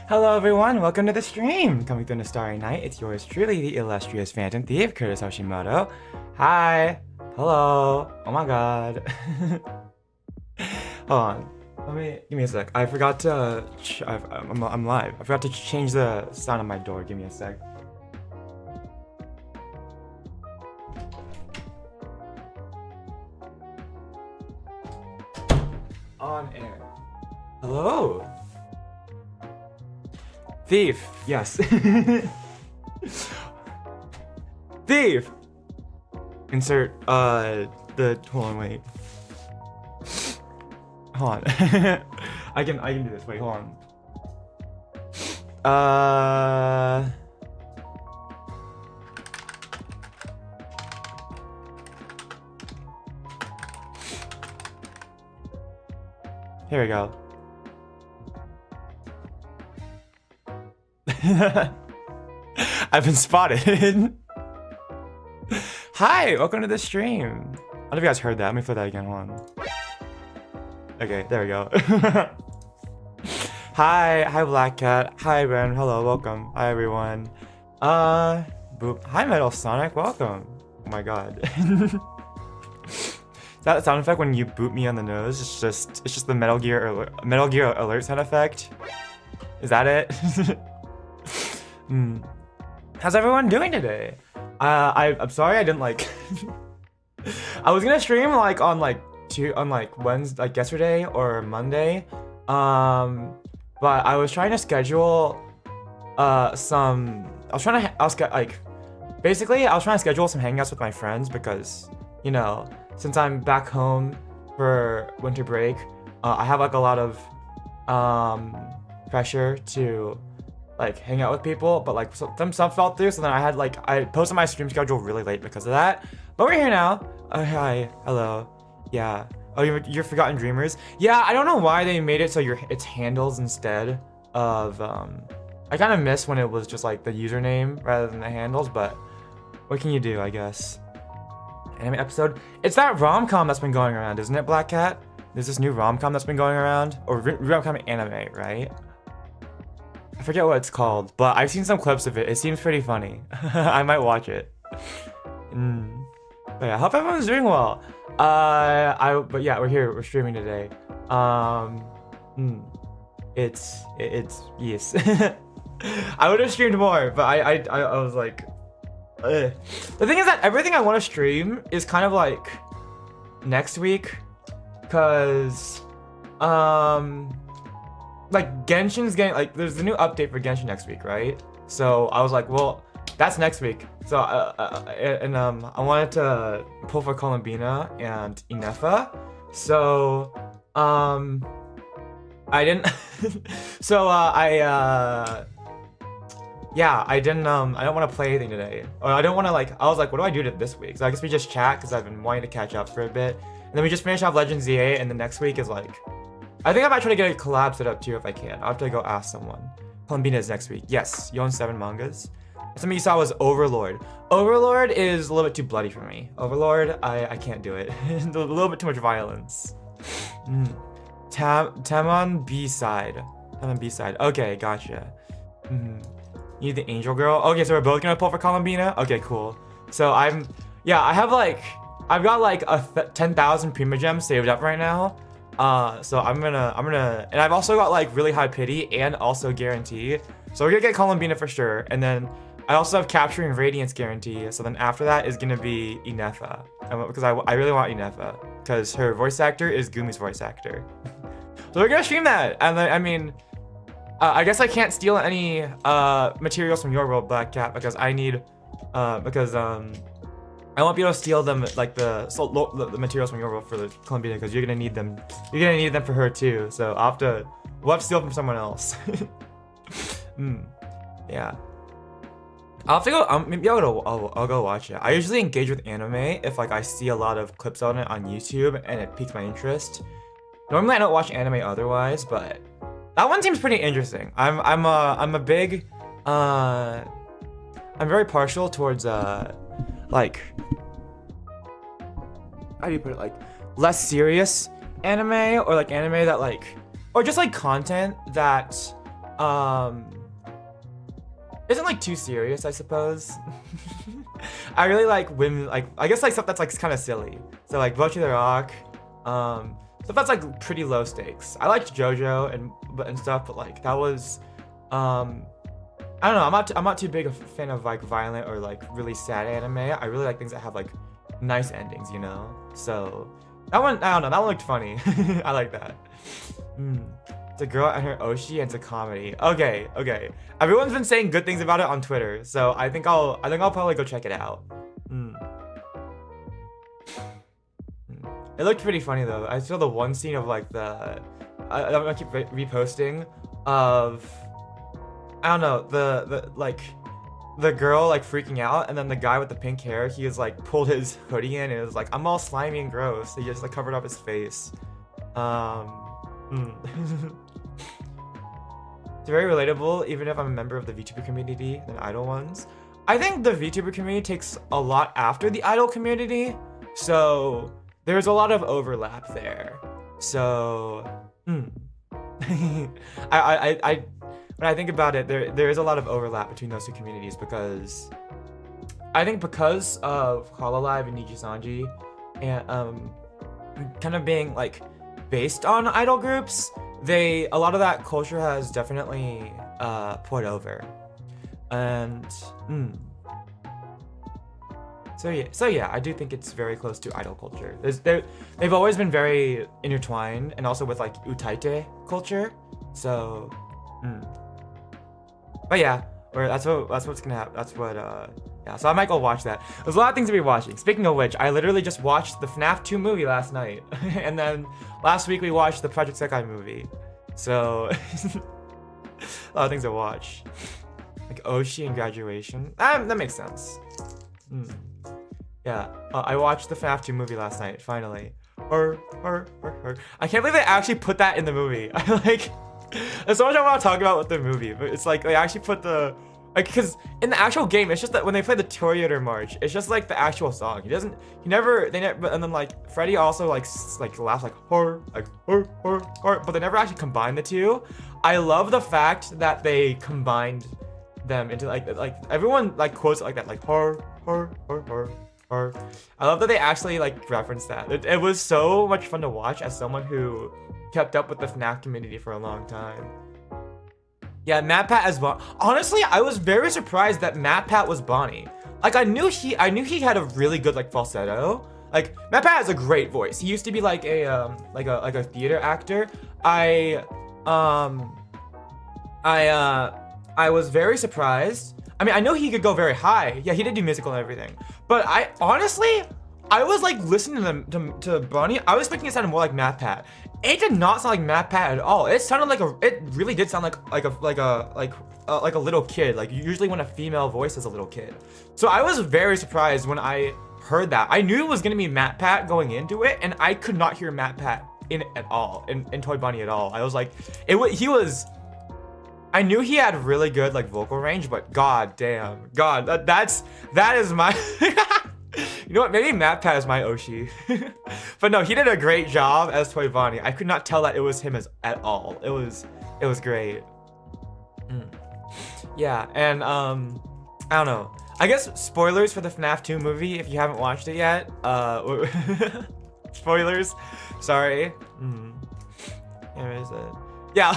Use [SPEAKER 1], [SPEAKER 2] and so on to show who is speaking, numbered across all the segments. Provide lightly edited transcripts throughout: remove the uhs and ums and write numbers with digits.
[SPEAKER 1] Hello everyone, welcome to the stream! Coming through on a starry night, it's yours truly, the illustrious Phantom Thief, Kurtis Hashimoto. Hi! Hello! Oh my god. Hold on. Give me a sec. I forgot to... I'm live. I forgot to change the sound of my door. Give me a sec. On air. Hello! Thief! Yes. Thief! Insert, hold on, wait. Hold on. I can do this. Wait, hold on. Here we go. I've been spotted. Hi, welcome to the stream. I don't know if you guys heard that. Let me play that again. Hold on. Okay, there we go. Hi Black Cat. Hi Ben. Hello, welcome. Hi everyone. Boop. Hi Metal Sonic. Welcome. Oh my god. Is that sound effect when you boop me on the nose? It's just the Metal Gear alert sound effect. Is that it? How's everyone doing today? I'm sorry I didn't like. I was gonna stream on Wednesday, like yesterday or Monday, but I was trying to schedule basically I was trying to schedule some hangouts with my friends because, you know, since I'm back home for winter break, I have like a lot of pressure to like hang out with people, but like some stuff fell through, so then I posted my stream schedule really late because of that. But we're here now. Hi, hello. Yeah. Oh, you're Forgotten Dreamers. Yeah, I don't know why they made it so it's handles instead of I kind of miss when it was just like the username rather than the handles, but what can you do, I guess. Anime episode. It's that rom-com that's been going around, isn't it, Black Cat? There's this new rom-com that's been going around, or rom-com anime, right? I forget what it's called, but I've seen some clips of it. It seems pretty funny. I might watch it. But yeah, I hope everyone's doing well. But yeah, we're here. We're streaming today. It's yes. I would have streamed more, but I was like, ugh. The thing is that everything I want to stream is kind of like next week, cause like Genshin's getting there's the new update for Genshin next week, right? So I was like, well, that's next week. So I wanted to pull for Columbina and Inefa. So I didn't. So yeah, I didn't. I don't want to play anything today, or I don't want to I was like, what do I do this week? So I guess we just chat because I've been wanting to catch up for a bit, and then we just finish off Legends ZA, and the next week is like. I think I might try to get a collab set up too if I can. I'll have to go ask someone. Columbina is next week. Yes, you own 7 mangas. Something you saw was Overlord. Overlord is a little bit too bloody for me. Overlord, I can't do it. A little bit too much violence. Tamon B-side. Tamon B-side. Okay, gotcha. You need the angel girl. Okay, so we're both gonna pull for Columbina? Okay, cool. So I've got like 10,000 Prima Gems saved up right now. So I'm gonna, and I've also got like really high pity and also guarantee. So we're gonna get Columbina for sure, and then I also have capturing radiance guarantee. So then after that is gonna be Inefa, because I really want Inefa because her voice actor is Gumi's voice actor. So we're gonna stream that, and then, I mean, I guess I can't steal any materials from your world, Black Cat, because I need I won't be able to steal them, like the materials from your world for the Columbina, because you're gonna need them. You're gonna need them for her too. So we'll have to steal from someone else. Yeah. I'll have to go. Maybe I'll go watch it. I usually engage with anime if like I see a lot of clips on it on YouTube and it piques my interest. Normally I don't watch anime otherwise, but that one seems pretty interesting. I'm very partial towards like, how do you put it, like less serious anime, or like anime that like, or just like content that isn't like too serious, I suppose. I really like women, like I guess like stuff that's like kind of silly. So like Bochi the Rock, stuff that's like pretty low stakes. I liked JoJo and stuff, but like that was, I don't know. I'm not too big a fan of like violent or like really sad anime. I really like things that have like nice endings, you know. So that one, I don't know. That one looked funny. I like that. It's a girl and her Oshi, and it's a comedy. Okay. Everyone's been saying good things about it on Twitter, so I think I'll probably go check it out. It looked pretty funny though. I saw the one scene of like I'm gonna keep reposting of, I don't know, the girl like freaking out, and then the guy with the pink hair, he was like pulled his hoodie in and it was like, I'm all slimy and gross. He just like covered up his face. It's very relatable, even if I'm a member of the VTuber community than idol ones. I think the VTuber community takes a lot after the idol community, so there's a lot of overlap there. So, I when I think about it, there is a lot of overlap between those two communities, because I think because of Hololive and Nijisanji and kind of being like based on idol groups, a lot of that culture has definitely poured over. And so yeah, I do think it's very close to idol culture. They've always been very intertwined, and also with like utaite culture. So but yeah, that's what's gonna happen. That's what yeah, so I might go watch that. There's a lot of things to be watching. Speaking of which, I literally just watched the FNAF 2 movie last night. And then last week we watched the Project Sekai movie. So a lot of things to watch. Like Oshi and Graduation. That makes sense. Yeah, I watched the FNAF 2 movie last night, finally. I can't believe they actually put that in the movie. There's so much I want to talk about with the movie, but it's like they actually put the, like, because in the actual game, it's just that when they play the Toreador March, it's just like the actual song. And then like Freddy also like laughs like horror, but they never actually combine the two. I love the fact that they combined them into like everyone like quotes it like that, like horror. I love that they actually like reference that. It was so much fun to watch as someone who kept up with the FNAF community for a long time. Yeah, MatPat as well. Honestly, I was very surprised that MatPat was Bonnie. Like I knew he had a really good like falsetto. Like MatPat has a great voice. He used to be like a theater actor. I was very surprised. I mean, I know he could go very high. Yeah, he did do musical and everything. But I was like listening to Bonnie. I was thinking it sounded more like MatPat. It did not sound like MatPat at all. It sounded like it really did sound like a little kid. Like usually when a female voice is a little kid. So I was very surprised when I heard that. I knew it was gonna be MatPat going into it, and I could not hear MatPat in it at all, in Toy Bunny at all. I was like, I knew he had really good like vocal range, but god damn, that is my you know what, maybe MatPat is my Oshi. But no, he did a great job as Toy Bonnie. I could not tell that it was him at all. It was great. Yeah, and I don't know, I guess spoilers for the FNAF 2 movie if you haven't watched it yet. Spoilers, sorry. Where is it? Yeah,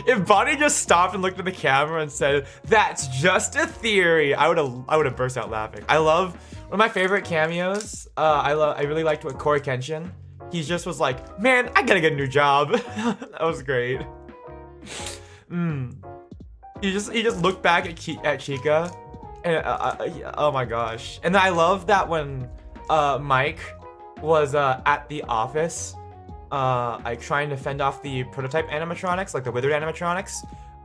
[SPEAKER 1] if Bonnie just stopped and looked at the camera and said, "That's just a theory," I would have burst out laughing. I love one of my favorite cameos. I really liked what Corey Kenshin. He just was like, "Man, I gotta get a new job." That was great. He just looked back at Chica, and oh my gosh. And I love that when Mike was at the office, like trying to fend off the prototype animatronics, like the withered animatronics.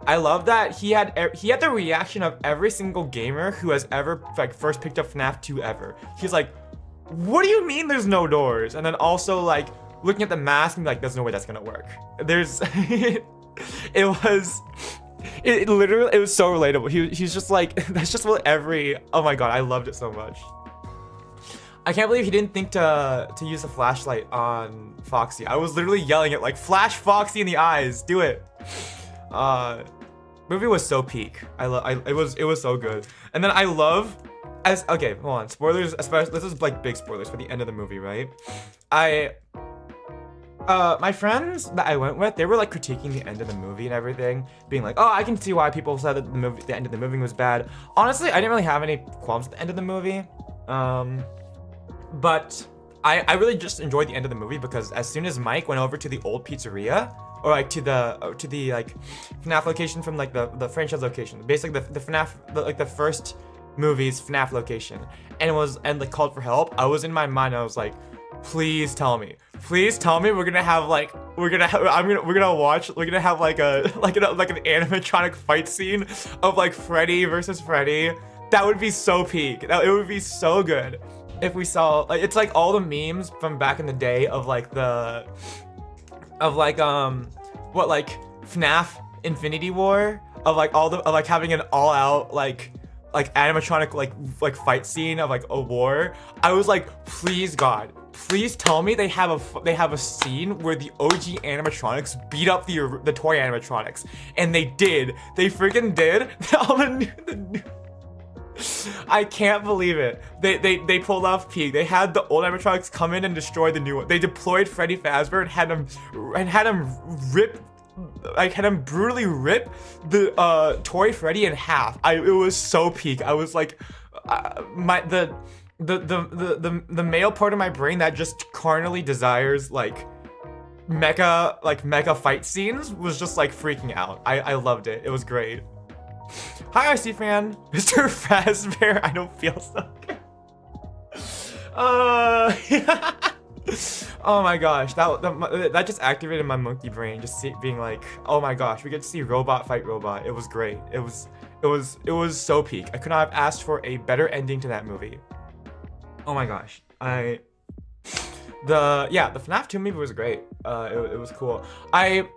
[SPEAKER 1] I love that he had the reaction of every single gamer who has ever like first picked up FNAF 2 ever. He's like, "What do you mean there's no doors?" And then also like looking at the mask and be like, "There's no way that's gonna work." There's it was so relatable. He's just like, that's just what oh my god, I loved it so much. I can't believe he didn't think to use a flashlight on Foxy. I was literally yelling it like, flash Foxy in the eyes, do it. Movie was so peak. It was so good. And then I love, okay, hold on, spoilers, especially, this is like big spoilers for the end of the movie, right? My friends that I went with, they were like critiquing the end of the movie and everything, being like, oh, I can see why people said that the end of the movie was bad. Honestly, I didn't really have any qualms with the end of the movie. But I really just enjoyed the end of the movie because as soon as Mike went over to the old pizzeria, or like to the like FNAF location from like the franchise location, basically the FNAF, like the first movie's FNAF location, and like called for help, I was in my mind, I was like, please tell me we're gonna have like we're gonna have like an animatronic fight scene of like Freddy versus Freddy. That would be so peak. It would be so good if we saw, like, it's like all the memes from back in the day of like FNAF Infinity War, of like having an all-out like animatronic like fight scene of like a war. I was like, please God, please tell me they have a scene where the OG animatronics beat up the toy animatronics, and they did. They freaking did. I can't believe it. They pulled off peak. They had the old animatronics come in and destroy the new one. They deployed Freddy Fazbear and had him brutally rip the toy Freddy in half. It was so peak. I was like, the male part of my brain that just carnally desires like mecha fight scenes was just like freaking out. I loved it. It was great. Hi, RC fan, Mr. Fazbear. I don't feel so good. Oh my gosh, that just activated my monkey brain. Just being like, oh my gosh, we get to see robot fight robot. It was great. It was so peak. I could not have asked for a better ending to that movie. Oh my gosh, the FNAF 2 movie was great. It was cool. I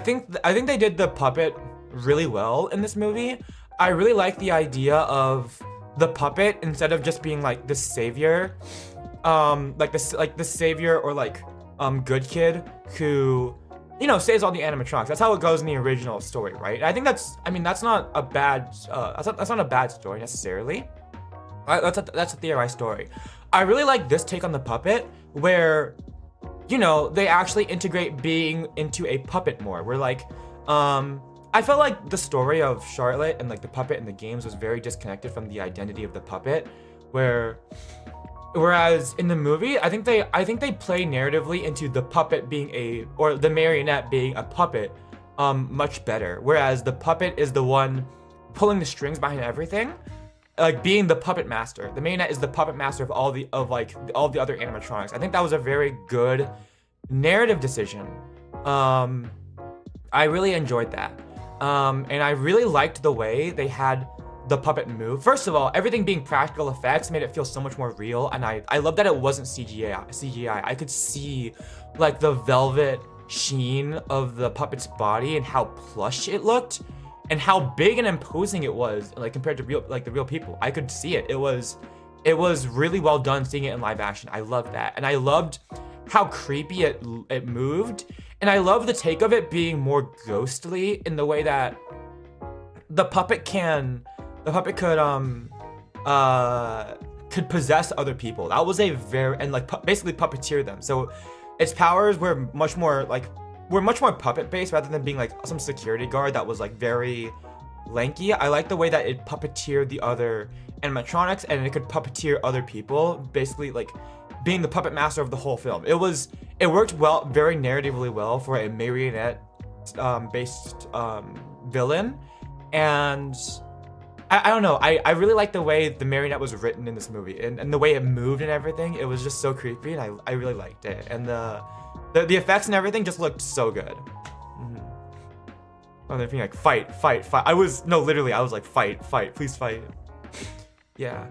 [SPEAKER 1] think they did the puppet really well in this movie. I really like the idea of the puppet, instead of just being like the savior, the savior or like good kid who, you know, saves all the animatronics. That's how it goes in the original story, right? I think that's not a bad that's not a bad story necessarily. That's a theorized story. I really like this take on the puppet, where, you know, they actually integrate being into a puppet more. Where like, I felt like the story of Charlotte and like the puppet in the games was very disconnected from the identity of the puppet, whereas in the movie, I think they play narratively into the puppet being or the marionette being a puppet much better. Whereas the puppet is the one pulling the strings behind everything, like being the puppet master. The marionette is the puppet master of all the other animatronics. I think that was a very good narrative decision. I really enjoyed that. And I really liked the way they had the puppet move. First of all, everything being practical effects made it feel so much more real, and I love that it wasn't CGI. I could see like the velvet sheen of the puppet's body and how plush it looked, and how big and imposing it was, like compared to the real people. I could see it. It was really well done seeing it in live action. I loved that, and I loved how creepy it moved. And I love the take of it being more ghostly in the way that the puppet could possess other people. That was basically puppeteer them. So its powers were much more puppet based rather than being like some security guard that was like very lanky. I like the way that it puppeteered the other animatronics, and it could puppeteer other people, basically like being the puppet master of the whole film. It worked well, very narratively well for a marionette based villain. And I don't know, I really like the way the marionette was written in this movie, and the way it moved and everything. It was just so creepy, and I really liked it. And the effects and everything just looked so good. Oh, they're being like, fight. I was like, fight, please fight. Yeah.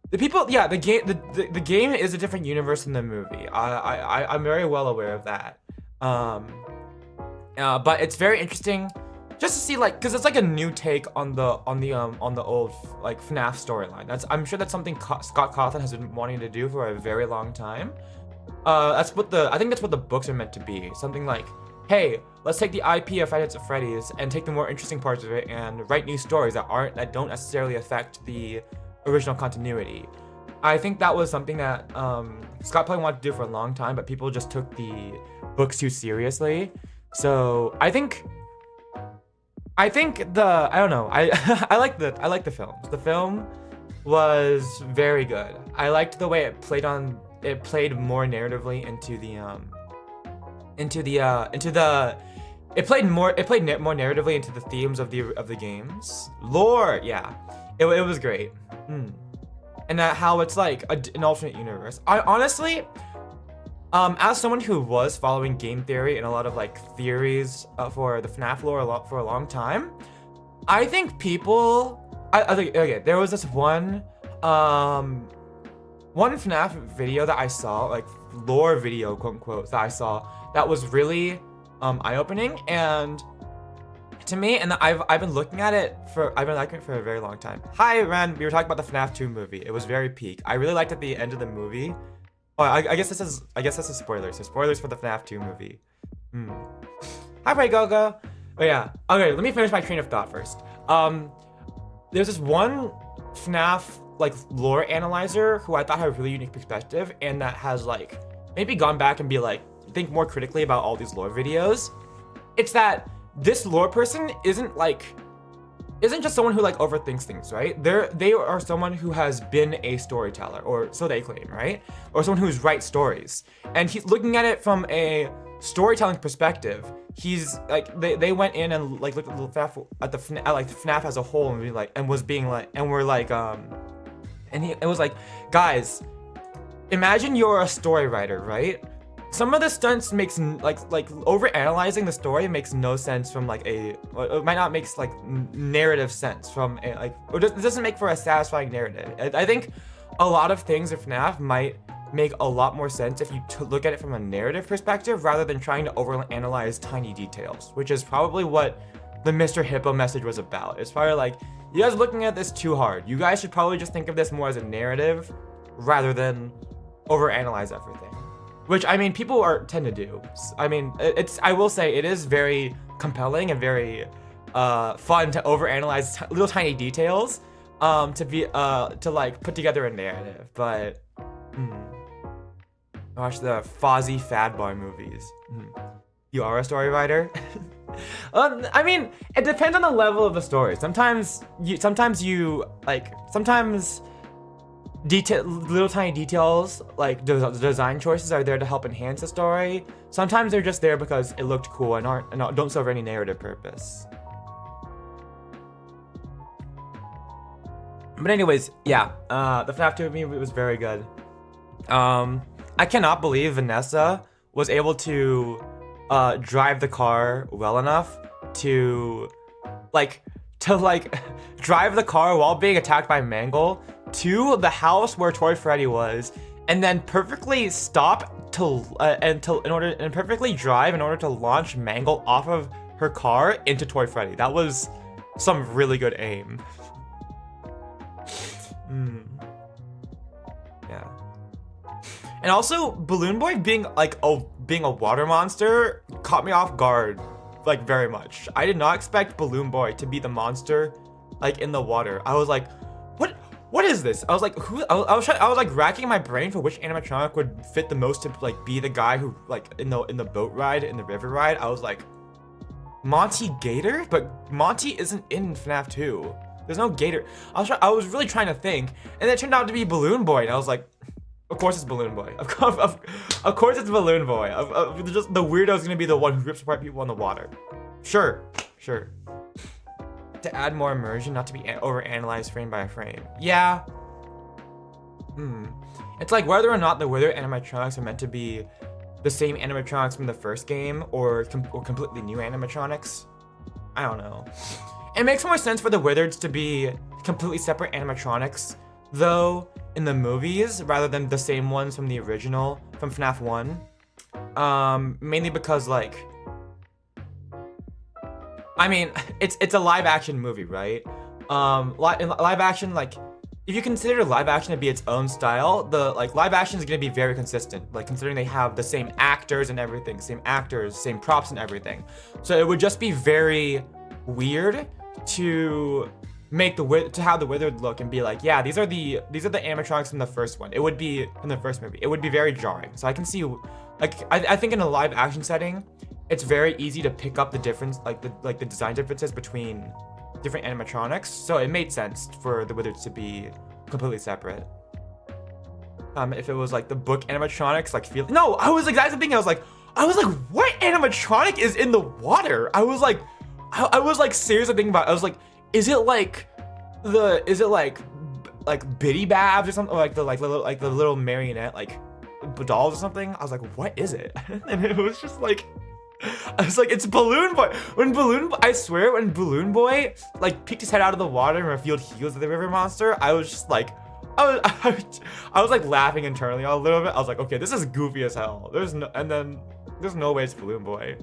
[SPEAKER 1] The game is a different universe than the movie. I'm very well aware of that. But it's very interesting just to see like, cause it's like a new take on the old like FNAF storyline. I'm sure that's something Scott Cawthon has been wanting to do for a very long time. I think that's what the books are meant to be. Something like, hey, let's take the IP of Five Nights at Freddy's and take the more interesting parts of it and write new stories that don't necessarily affect the original continuity. I think that was something that Scott probably wanted to do for a long time, but people just took the books too seriously. So I think I don't know. I like the films. The film was very good. I liked the way it played more narratively it played more narratively into the themes of the games. Lore, yeah. It was great. And that how it's like an alternate universe. I honestly, as someone who was following game theory and a lot of like theories for the FNAF lore for a long time, I think people, I think, okay, there was this one FNAF video that I saw, like lore video, quote unquote, that I saw that was really eye-opening and to me, and I've been looking at it for a very long time. Hi, Ren. We were talking about the FNAF 2 movie. It was very peak. I really liked at the end of the movie. Oh, I guess this is spoilers. So spoilers for the FNAF 2 movie. Hi, Pray Gogo. Oh yeah. Okay, let me finish my train of thought first. There's this one FNAF like lore analyzer who I thought had a really unique perspective and that has like maybe gone back and think more critically about all these lore videos. It's that this lore person isn't just someone who like overthinks things, right? They are someone who has been a storyteller, or so they claim, right? Or someone who's write stories. And he's looking at it from a storytelling perspective. He's like they went in and like looked at FNAF as a whole and it was like, guys, imagine you're a story writer, right? Some of the stunts makes like over analyzing the story makes no sense from it might not make like narrative sense from it doesn't make for a satisfying narrative. I think a lot of things in FNAF might make a lot more sense if you look at it from a narrative perspective rather than trying to over analyze tiny details, which is probably what the Mr. Hippo message was about. It's probably like, you guys are looking at this too hard. You guys should probably just think of this more as a narrative rather than over analyze everything. Which, I mean, people tend to do. I mean, I will say it is very compelling and very fun to overanalyze little tiny details to like put together a narrative. But watch the Fozzie Fad Bar movies. You are a story writer? I mean, it depends on the level of the story. Sometimes little tiny details like design choices are there to help enhance the story. Sometimes they're just there because it looked cool and don't serve any narrative purpose. But anyways, yeah, the FNAF 2 movie was very good. I cannot believe Vanessa was able to drive the car well enough to drive the car while being attacked by Mangle to the house where Toy Freddy was, and then perfectly stop and perfectly drive in order to launch Mangle off of her car into Toy Freddy. That was some really good aim. Yeah. And also, Balloon Boy being a water monster caught me off guard, like, very much. I did not expect Balloon Boy to be the monster, like, in the water. I was like, what is this? I was like, I was like racking my brain for which animatronic would fit the most to like be the guy who like in the boat ride, in the river ride. I was like, Monty Gator? But Monty isn't in FNAF 2. There's no Gator. I was really trying to think, and it turned out to be Balloon Boy, and I was like, of course it's Balloon Boy. Of course it's Balloon Boy. Just the weirdo's gonna be the one who rips apart people in the water. Sure. To add more immersion, not to be over-analyzed frame by frame. Yeah. It's like whether or not the Wither animatronics are meant to be the same animatronics from the first game or completely new animatronics. I don't know. It makes more sense for the Wizards to be completely separate animatronics, though, in the movies, rather than the same ones from the original, from FNAF 1. Mainly because, like, I mean, it's a live action movie, right? In live action, like, if you consider live action to be its own style, the like live action is gonna be very consistent. Like considering they have the same actors and everything, same actors, same props and everything. So it would just be very weird to make to have the withered look and be like, yeah, these are the animatronics from the first one. It would be from the first movie. It would be very jarring. So I can see, like, I think in a live action setting, it's very easy to pick up the difference, like the design differences between different animatronics. So it made sense for the wizards to be completely separate. If it was like the book animatronics, like no, I was exactly thinking. I was like, what animatronic is in the water? I was like seriously thinking about it. I was like, is it like Biddy Babs or something, or like the little marionette like dolls or something? I was like, what is it? And it was just like, I was like, it's Balloon Boy. I swear, when Balloon Boy like peeked his head out of the water and revealed he was the river monster, I was just like, I was like laughing internally a little bit. I was like, okay, this is goofy as hell. There's no way it's Balloon Boy.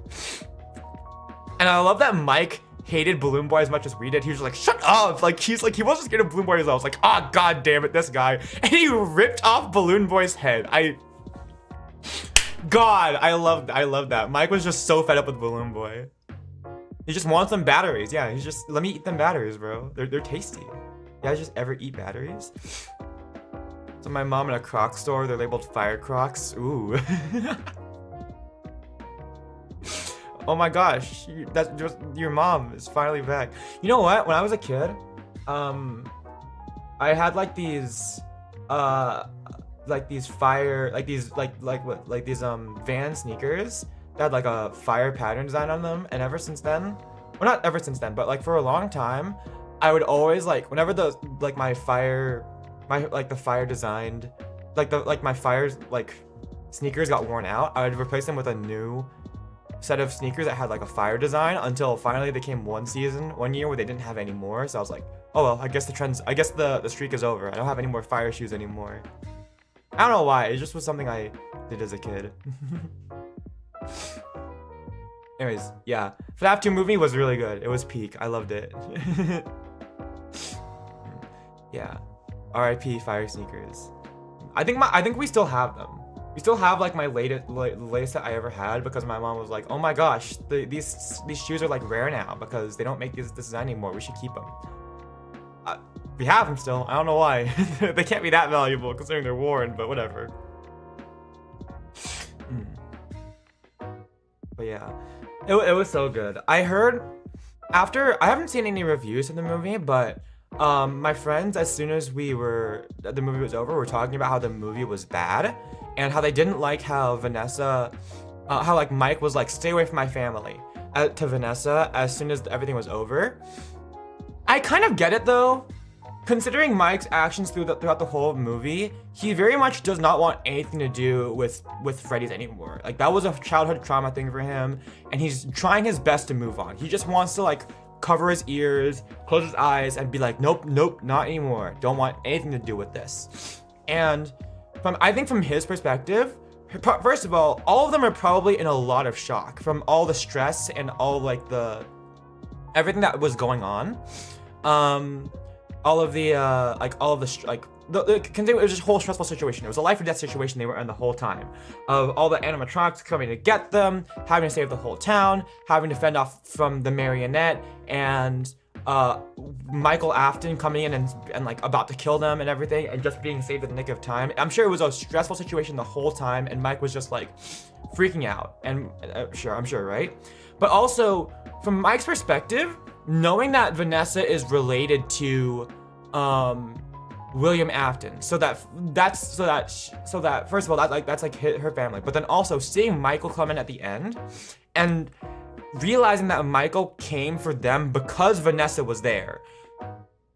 [SPEAKER 1] And I love that Mike hated Balloon Boy as much as we did. He was like, shut up. Like he wasn't scared of Balloon Boy as well. I was like, ah, god damn it, this guy. And he ripped off Balloon Boy's head. God, I love that. Mike was just so fed up with Balloon Boy. He just wants some batteries. Yeah, he's just, let me eat them batteries, bro. They're tasty. You guys just ever eat batteries? So my mom in a Croc store, they're labeled Fire Crocs. Ooh. Oh my gosh, that's just, your mom is finally back. You know what? When I was a kid, I had like these Van sneakers that had like a fire pattern design on them, and ever since then, well, not ever since then, but like for a long time, I would always like, whenever my fire designed, my fire's like sneakers got worn out, I would replace them with a new set of sneakers that had like a fire design, until finally they came one year where they didn't have any more. So I was like, oh well, I guess the streak is over. I don't have any more fire shoes anymore. I don't know why, it just was something I did as a kid. Anyways, yeah, FNAF 2 movie was really good. It was peak. I loved it. Yeah, R.I.P. fire sneakers. I think we still have them. We still have like my latest that I ever had, because my mom was like, oh my gosh, these shoes are like rare now because they don't make this design anymore. We should keep them. We have them still. I don't know why. They can't be that valuable considering they're worn, but whatever. But yeah, it was so good. I heard I haven't seen any reviews of the movie, but my friends, as soon as the movie was over, were talking about how the movie was bad and how they didn't like how Vanessa, how like Mike was like, stay away from my family, to Vanessa as soon as everything was over. I kind of get it though. Considering Mike's actions throughout the whole movie, he very much does not want anything to do with Freddy's anymore. Like, that was a childhood trauma thing for him, and he's trying his best to move on. He just wants to like cover his ears, close his eyes, and be like, nope, not anymore. Don't want anything to do with this. And I think from his perspective, first of all of them are probably in a lot of shock from all the stress and all like everything that was going on. All of the it was just a whole stressful situation. It was a life or death situation they were in the whole time, of all the animatronics coming to get them, having to save the whole town, having to fend off from the marionette, and Michael Afton coming in and like about to kill them and everything, and just being saved at the nick of time. I'm sure it was a stressful situation the whole time, and Mike was just like freaking out. And I'm sure, right? But also from Mike's perspective, knowing that Vanessa is related to William Afton, so that first of all, that's like her family, but then also seeing Michael come in at the end and realizing that Michael came for them because Vanessa was there,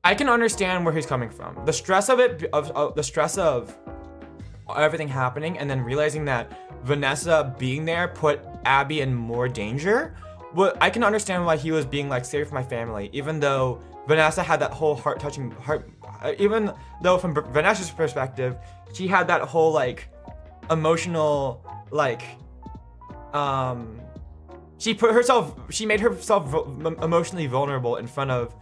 [SPEAKER 1] I can understand where he's coming from. The stress of it, the stress of everything happening, and then realizing that Vanessa being there put Abby in more danger. Well, I can understand why he was being like, save for my family, even though Vanessa had that whole even though from Vanessa's perspective, she had that whole like emotional, like, she made herself emotionally vulnerable in front of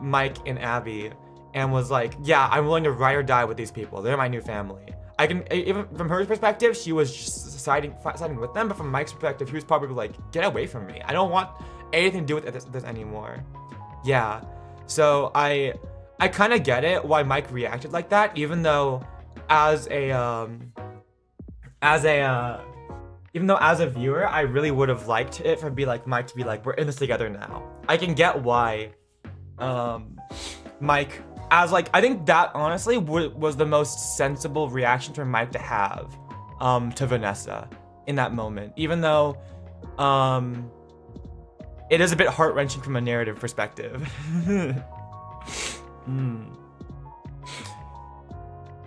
[SPEAKER 1] Mike and Abby, and was like, yeah, I'm willing to ride or die with these people. They're my new family. I can, even from her perspective, she was just siding with them, but from Mike's perspective, he was probably like, get away from me. I don't want anything to do with this anymore. Yeah, so I kind of get it why Mike reacted like that, even though as a viewer, I really would have liked it for Mike to be like, we're in this together now. I can get why Mike, I think that honestly was the most sensible reaction for Mike to have to Vanessa in that moment, even though it is a bit heart-wrenching from a narrative perspective.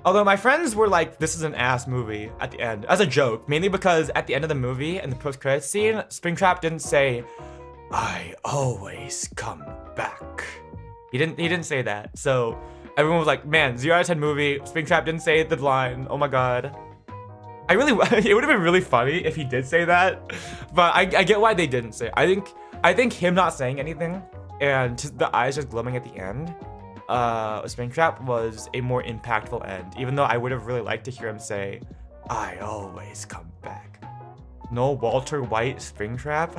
[SPEAKER 1] Although my friends were like, this is an ass movie at the end, as a joke, mainly because at the end of the movie, in the post-credits scene, Springtrap didn't say, I always come back. He didn't say that. So everyone was like, man, 0 out of 10 movie, Springtrap didn't say the line, oh my god. It would have been really funny if he did say that, but I get why they didn't say it. I think him not saying anything and the eyes just glowing at the end, Springtrap was a more impactful end, even though I would have really liked to hear him say, I always come back. No Walter White Springtrap?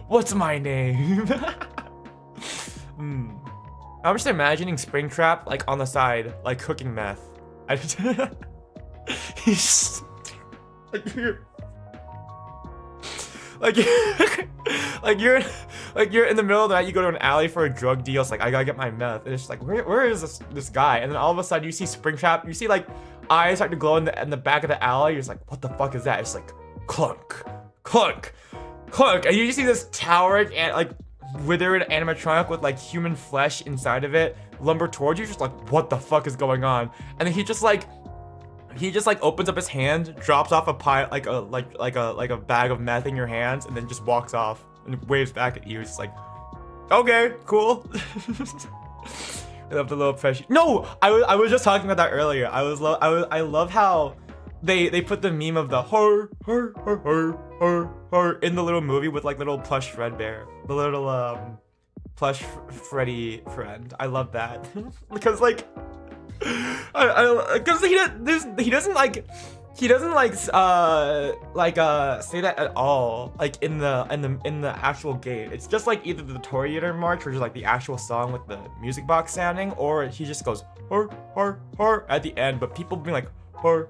[SPEAKER 1] What's my name? I'm just imagining Springtrap like on the side, like cooking meth. He's like you're in the middle of the night, you go to an alley for a drug deal. It's like, I gotta get my meth, and it's just like, where is this guy? And then all of a sudden you see Springtrap, you see like eyes start to glow in the back of the alley. You're just like, what the fuck is that? It's like clunk, clunk, clunk, and you just see this towering and like withered animatronic with like human flesh inside of it lumber towards you. Just like, what the fuck is going on? And then he just like opens up his hand, drops off a pile, like a bag of meth in your hands, and then just walks off and waves back at you. It's just like, okay, cool. I love the little pressure. No, I was just talking about that earlier. I love how they put the meme of the her in the little movie with like little plush Fredbear, the little plush Freddy friend. I love that because like because he doesn't say that at all, like in the actual game. It's just like either the Toreador march, which is like the actual song with the music box sounding, or he just goes her at the end, but people being like her.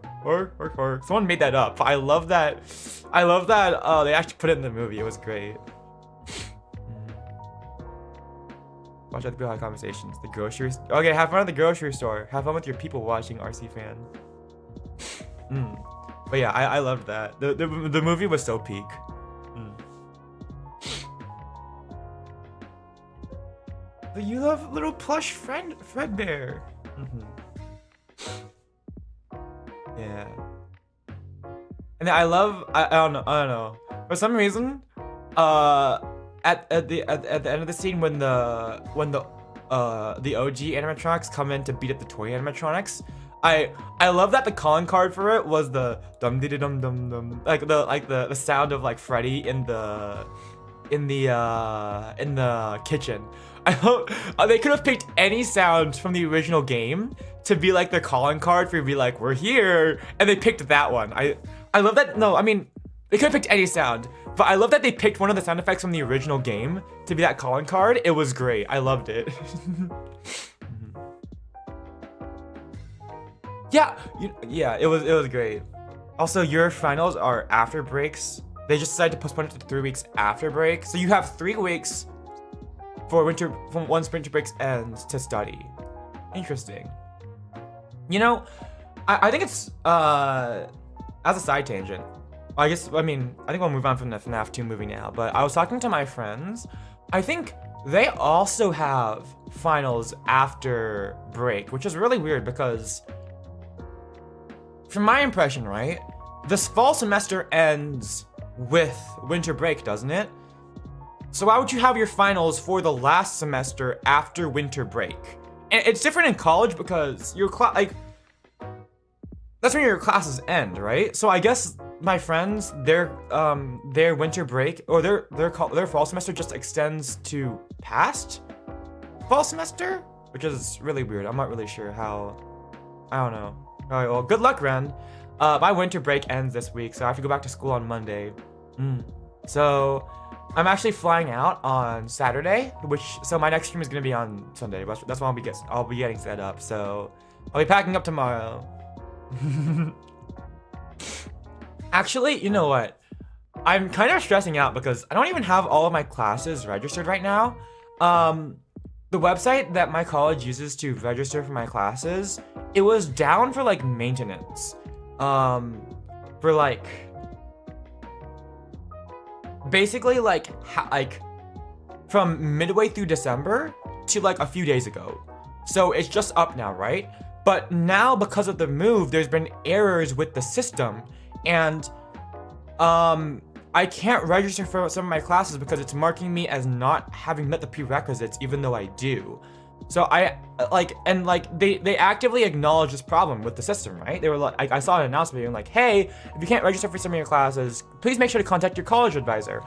[SPEAKER 1] Someone made that up, but I love that they actually put it in the movie. It was great. Watch out the people have conversations. The grocery store. Okay, have fun at the grocery store. Have fun with your people watching, RC fan. But yeah, I loved that. The movie was so peak. But you love little plush Fredbear. Yeah. And I don't know. For some reason, at the end of the scene when the OG animatronics come in to beat up the toy animatronics, I love that the calling card for it was the dum dee dum dum dum, like the sound of like Freddy in the kitchen. I hope they could have picked any sound from the original game to be like the calling card for you to be like, we're here, and they picked that one. I love that. No, I mean, they could have picked any sound, but I love that they picked one of the sound effects from the original game to be that calling card. It was great. I loved it. Yeah, it was great. Also, your finals are after breaks. They just decided to postpone it to 3 weeks after break, so you have 3 weeks for once winter breaks ends to study. Interesting. You know, I think it's as a side tangent. I think we'll move on from the FNAF 2 movie now, but I was talking to my friends. I think they also have finals after break, which is really weird because from my impression, right, this fall semester ends with winter break, doesn't it? So why would you have your finals for the last semester after winter break? And it's different in college because your that's when your classes end, right? So I guess my friends, their winter break or their fall semester just extends to past fall semester, which is really weird. I'm not really sure how. I don't know. All right, well, good luck, Ren. My winter break ends this week, so I have to go back to school on Monday. So I'm actually flying out on Saturday, so my next stream is gonna be on Sunday. That's when I'll be getting set up. So I'll be packing up tomorrow. Actually, you know what? I'm kind of stressing out because I don't even have all of my classes registered right now. The website that my college uses to register for my classes, it was down for like maintenance. For like basically like from midway through December to like a few days ago. So it's just up now, right? But now because of the move, there's been errors with the system, and I can't register for some of my classes because it's marking me as not having met the prerequisites, even though I do. So they actively acknowledge this problem with the system, right? They were like, I saw an announcement being like, hey, if you can't register for some of your classes, please make sure to contact your college advisor.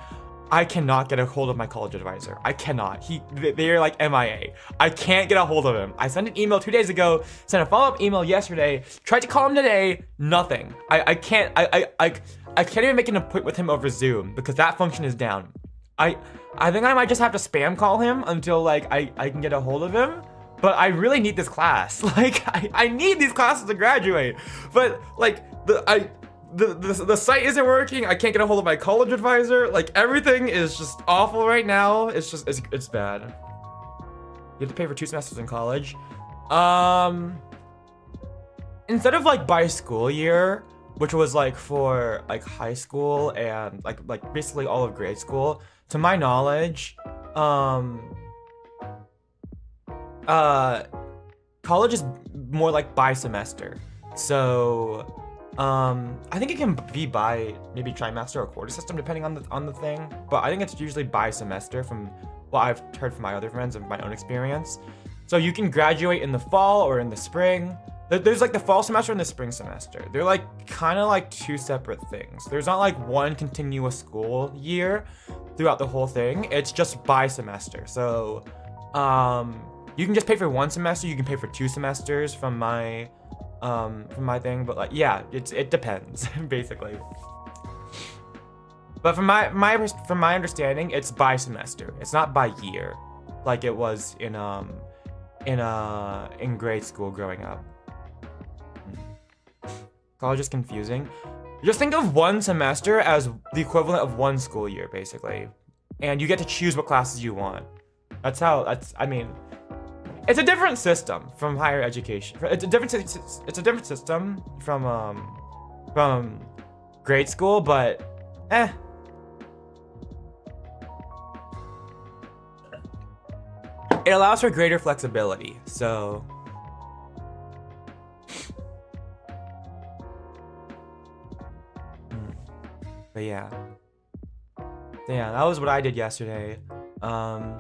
[SPEAKER 1] I cannot get a hold of my college advisor. I cannot. They're like MIA. I can't get a hold of him. I sent an email 2 days ago, sent a follow-up email yesterday, tried to call him today, nothing. I can't even make an appointment with him over Zoom because that function is down. I think I might just have to spam call him until like I can get a hold of him. But I really need this class. Like I need these classes to graduate. But like the site isn't working. I can't get a hold of my college advisor. Like everything is just awful right now. It's bad. You have to pay for 2 semesters in college. Instead of like by school year, which was like for like high school and like basically all of grade school, to my knowledge, college is more like by semester. So I think it can be by maybe trimester or quarter system depending on the thing, but I think it's usually by semester from what I've heard from my other friends and my own experience. So you can graduate in the fall or in the spring. There's like the fall semester and the spring semester. They're like kind of like 2 separate things. There's not like one continuous school year throughout the whole thing. It's just by semester. So you can just pay for 1 semester. You can pay for 2 semesters from my thing. But like, yeah, it depends basically. But from my understanding, it's by semester. It's not by year, like it was in grade school growing up. College is confusing. Just think of 1 semester as the equivalent of 1 school year, basically. And you get to choose what classes you want. I mean, it's a different system from higher education. It's a different system from grade school, but it allows for greater flexibility, so but yeah, that was what I did yesterday. I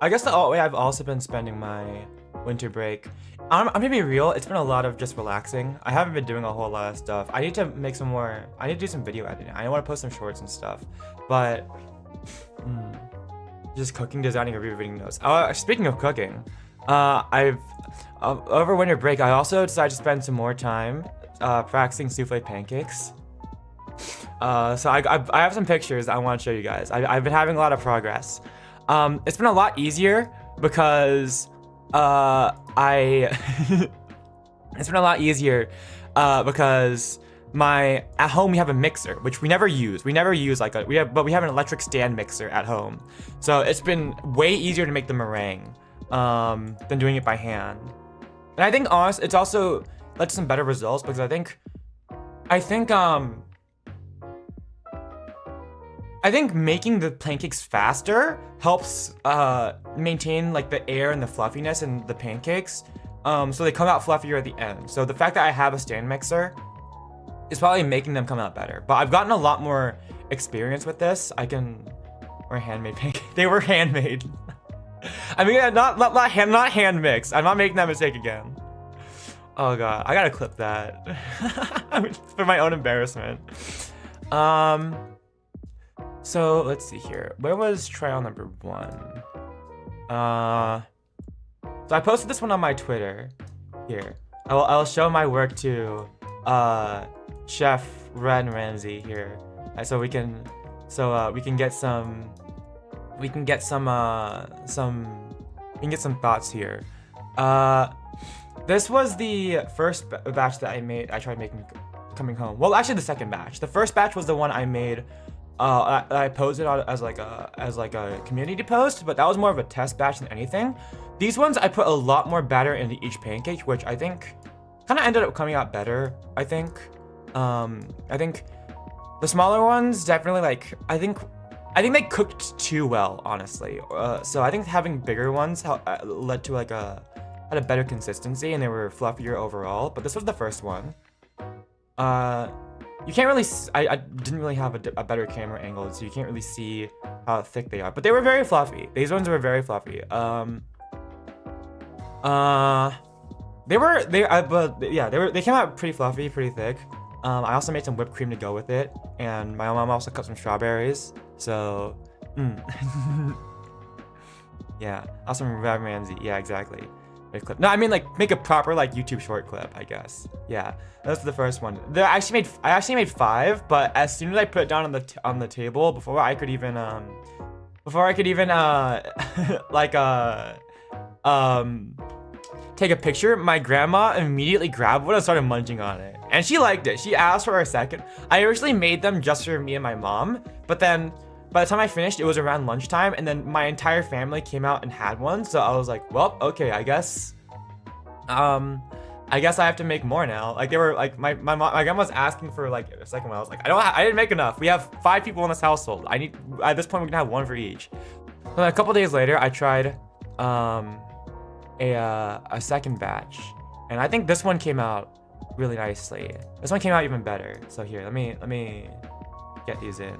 [SPEAKER 1] guess the way I've also been spending my winter break, I'm gonna be real, it's been a lot of just relaxing. I haven't been doing a whole lot of stuff. I need to do some video editing. I want to post some shorts and stuff, but just cooking, designing, or reading notes. Speaking of cooking, over winter break, I also decided to spend some more time practicing souffle pancakes. So I have some pictures I want to show you guys. I've been having a lot of progress. It's been a lot easier because it's been a lot easier because at home we have a mixer, which we never use. We have an electric stand mixer at home. So it's been way easier to make the meringue than doing it by hand. And I think honestly, it's also led to some better results because I think making the pancakes faster helps maintain like the air and the fluffiness in the pancakes, so they come out fluffier at the end. So the fact that I have a stand mixer is probably making them come out better. But I've gotten a lot more experience with this. Or handmade pancakes. They were handmade. I mean, not hand mixed. I'm not making that mistake again. Oh god, I gotta clip that for my own embarrassment. So let's see here. Where was trial number 1? So I posted this one on my Twitter. Here, I'll show my work to Chef Ren Ramsey here, so we can get some thoughts here. This was the first batch that I tried making coming home. Well, actually the second batch. The first batch was the one I made. I posted on as like a community post, but that was more of a test batch than anything. These ones I put a lot more batter into each pancake, which I think kind of ended up coming out better. I think the smaller ones definitely I think they cooked too well, honestly. So I think having bigger ones led to had a better consistency, and they were fluffier overall. But this was the first one. You can't really. I didn't really have a better camera angle, so you can't really see how thick they are. But they were very fluffy. These ones were very fluffy. They came out pretty fluffy, pretty thick. I also made some whipped cream to go with it, and my mom also cut some strawberries. So, yeah, also from Ren Ramsey. Yeah, exactly. Clip. No, I mean make a proper YouTube short clip, I guess. Yeah, that's the first one. I actually made 5, but as soon as I put it down on the table, before I could even take a picture, my grandma immediately grabbed one and started munching on it, and she liked it. She asked for a second. I originally made them just for me and my mom, but then by the time I finished, it was around lunchtime, and then my entire family came out and had one. So I was like, well, okay, I guess I have to make more now. Like, they were like, my grandma was asking for a second one. I was like, I didn't make enough. We have 5 people in this household. At this point we can have 1 for each. So then a couple days later, I tried a second batch, and I think this one came out really nicely. This one came out even better. So here, let me get these in.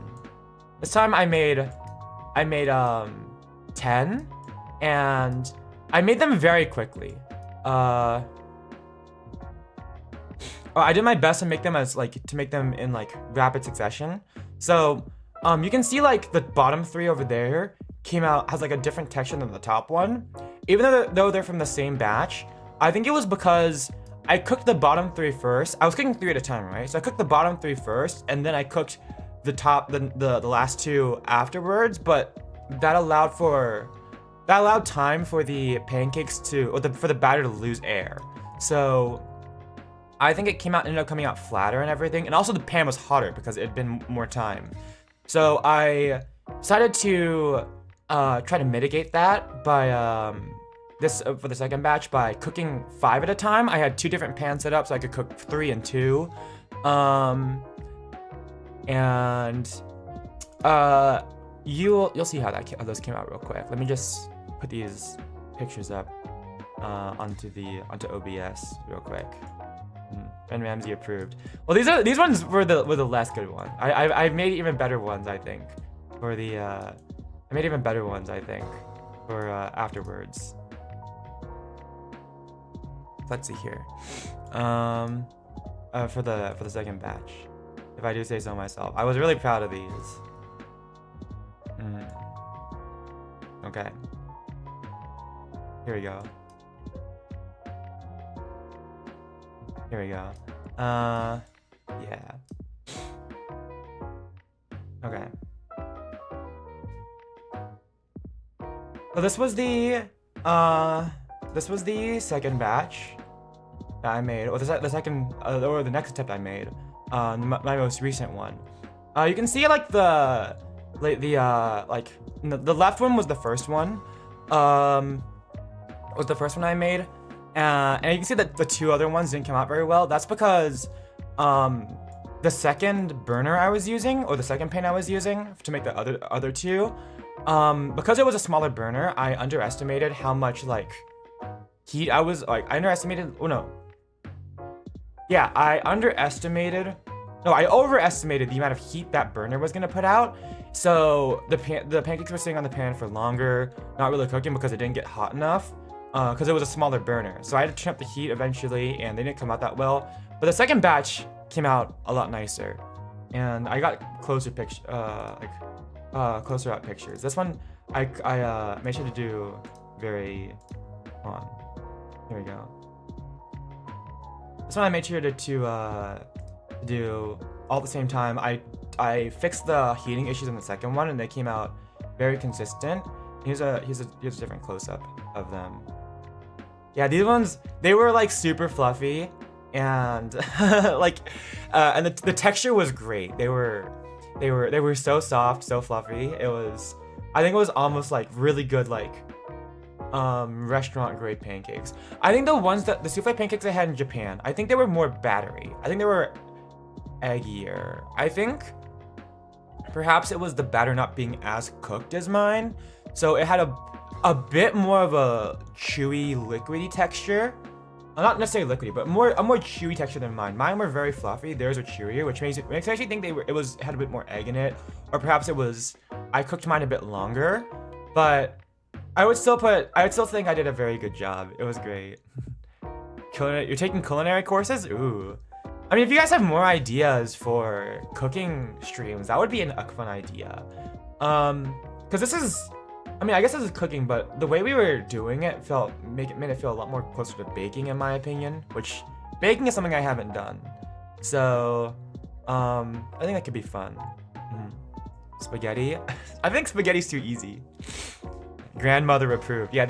[SPEAKER 1] This time I made 10, and I made them very quickly. I did my best to make them in rapid succession. So you can see the bottom 3 over there has a different texture than the top one, even though they're from the same batch. I think it was because I cooked the bottom 3 first. I was cooking 3 at a time, right? So I cooked the bottom 3 first, and then I cooked the last 2 afterwards. But that allowed time for the pancakes for the batter to lose air. So I think it ended up coming out flatter and everything, and also the pan was hotter because it had been more time. So I decided to try to mitigate that by for the second batch by cooking 5 at a time. I had 2 different pans set up so I could cook 3 and 2. And you'll see how those came out real quick. Let me just put these pictures up onto OBS real quick. And Ramsey approved. Well, these ones were the less good ones. I made even better ones, I think, for afterwards. Let's see here. For the second batch, if I do say so myself, I was really proud of these. Okay. Here we go. Yeah. Okay. So this was the second batch that I made, or the second, or the next attempt I made, my most recent one. You can see the left one was the first one. Was the first one I made, and you can see that the 2 other ones didn't come out very well. That's because the second burner I was using, or the second pan I was using to make the other 2, because it was a smaller burner, I underestimated how much heat I overestimated the amount of heat that burner was gonna put out. So the pancakes were sitting on the pan for longer, not really cooking because it didn't get hot enough. because it was a smaller burner. So I had to turn up the heat eventually, and they didn't come out that well. But the second batch came out a lot nicer, and I got closer closer up pictures. This one I made sure to do very. Hold on. Here we go. This one I made sure to do all at the same time. I fixed the heating issues in the second one, and they came out very consistent. Here's a different close-up of them. Yeah, these ones, they were like super fluffy, and and the texture was great. They were so soft, so fluffy. I think it was almost like really good restaurant grade pancakes. I think the souffle pancakes I had in Japan, I think they were more battery. I think they were eggier. I think perhaps it was the batter not being as cooked as mine, so it had a bit more of a chewy, liquidy texture. Not necessarily liquidy, but a more chewy texture than mine. Mine were very fluffy. Theirs were chewier, which makes me actually think it had a bit more egg in it, or perhaps I cooked mine a bit longer. But I would still think I did a very good job. It was great. You're taking culinary courses? Ooh. I mean, if you guys have more ideas for cooking streams, that would be a fun idea. Because I guess this is cooking, but the way we were doing it made it feel a lot more closer to baking, in my opinion. Which baking is something I haven't done, so I think that could be fun. Spaghetti. I think spaghetti's too easy. Grandmother approved. Yeah,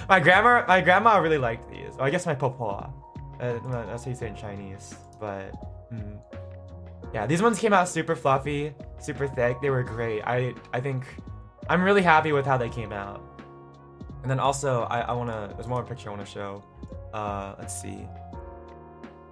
[SPEAKER 1] my grandma really liked these. Oh, I guess my popo. That's how you say it in Chinese. But yeah, these ones came out super fluffy, super thick. They were great. I think I'm really happy with how they came out. And then also, there's one more picture I wanna show. Let's see.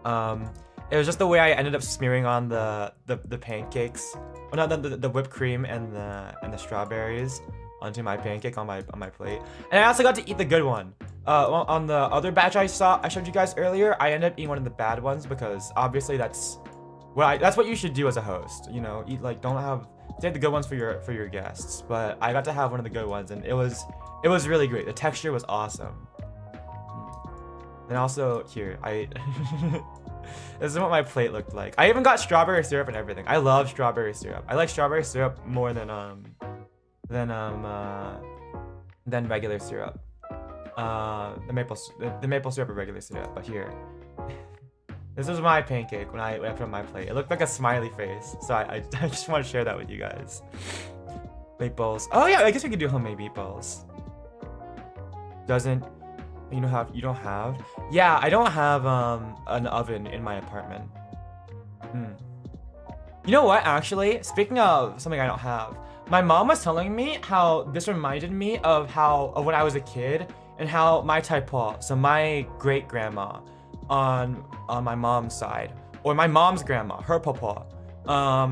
[SPEAKER 1] It was just the way I ended up smearing on the pancakes. Well, not the whipped cream and the strawberries onto my pancake on my plate. And I also got to eat the good one. On the other batch I showed you guys earlier, I ended up eating one of the bad ones because obviously that's what you should do as a host. You know, save the good ones for your guests. But I got to have one of the good ones, and it was really great. The texture was awesome. And also here, this is what my plate looked like. I even got strawberry syrup and everything. I love strawberry syrup. I like strawberry syrup more than regular syrup. The maple syrup or regular syrup. But here, this was my pancake when I put it on my plate. It looked like a smiley face, so I just want to share that with you guys. Meatballs. Oh yeah, I guess we could do homemade meatballs. You don't have? Yeah, I don't have an oven in my apartment. You know what? Actually, speaking of something I don't have, my mom was telling me how this reminded me of when I was a kid and how my taipo, so my great grandma on my mom's side, or my mom's grandma, her papa, or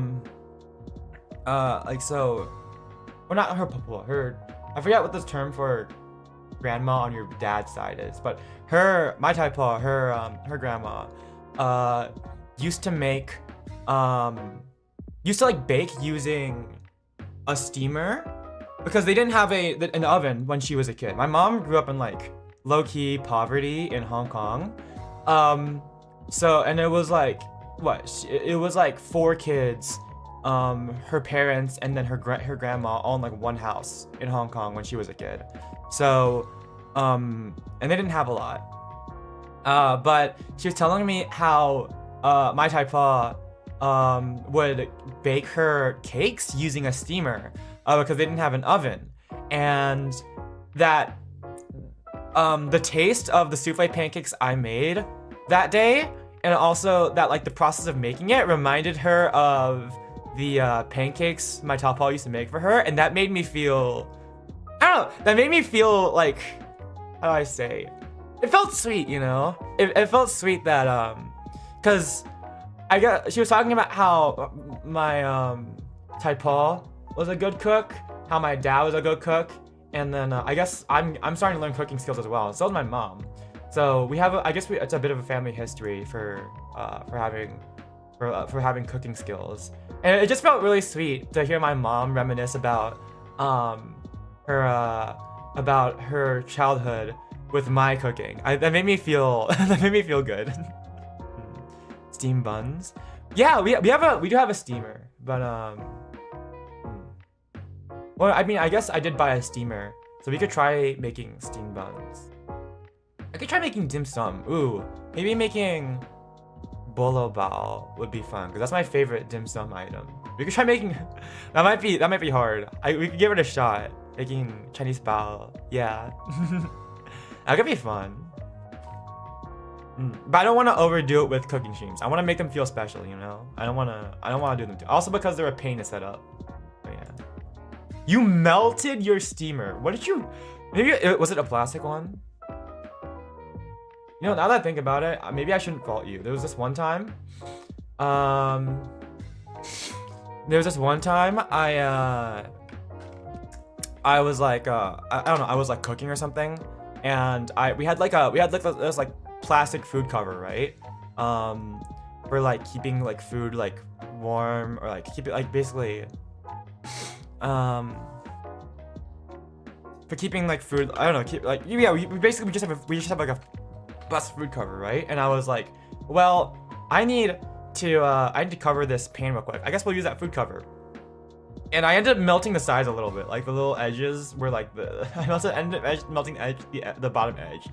[SPEAKER 1] not her papa, I forget what this term for grandma on your dad's side is, but my taipo, her grandma, used to bake using a steamer because they didn't have an oven when she was a kid. My mom grew up in low-key poverty in Hong Kong. And it was it was 4 kids, her parents, and then her grandma all in one house in Hong Kong when she was a kid. So, and they didn't have a lot. But she was telling me how my taipa would bake her cakes using a steamer because they didn't have an oven, and that the taste of the souffle pancakes I made that day, and also that the process of making it reminded her of the pancakes my taipa used to make for her, and that made me feel, I don't know, that made me feel how do I say? It felt sweet, you know? It felt sweet that, cause she was talking about how my taipa was a good cook, how my dad was a good cook, and then I guess I'm starting to learn cooking skills as well. So is my mom. So we have it's a bit of a family history for having cooking skills, and it just felt really sweet to hear my mom reminisce about her childhood with my cooking. That made me feel that made me feel good. Steam buns. Yeah, we do have a steamer, but well, I mean, I guess I did buy a steamer, so we could try making steam buns. I could try making dim sum. Ooh, maybe making bolo bao would be fun because that's my favorite dim sum item. We could try making. That might be hard. We could give it a shot. Making Chinese bao. Yeah, that could be fun. But I don't want to overdo it with cooking streams. I want to make them feel special, you know. I don't want to do them too. Also because they're a pain to set up. But yeah. You melted your steamer. What did you? Maybe was it a plastic one? You know, now that I think about it, maybe I shouldn't fault you. There was this one time. I was like I don't know. I was like cooking or something, and we had this like plastic food cover, right? For like keeping like food like warm, or like keep it like basically for keeping like food, I don't know, keep like, yeah, we just have like a plastic food cover, right? And I was like, well, I need to cover this pan real quick. I guess we'll use that food cover. And I ended up melting the sides a little bit, like the little ended up melting the bottom edge.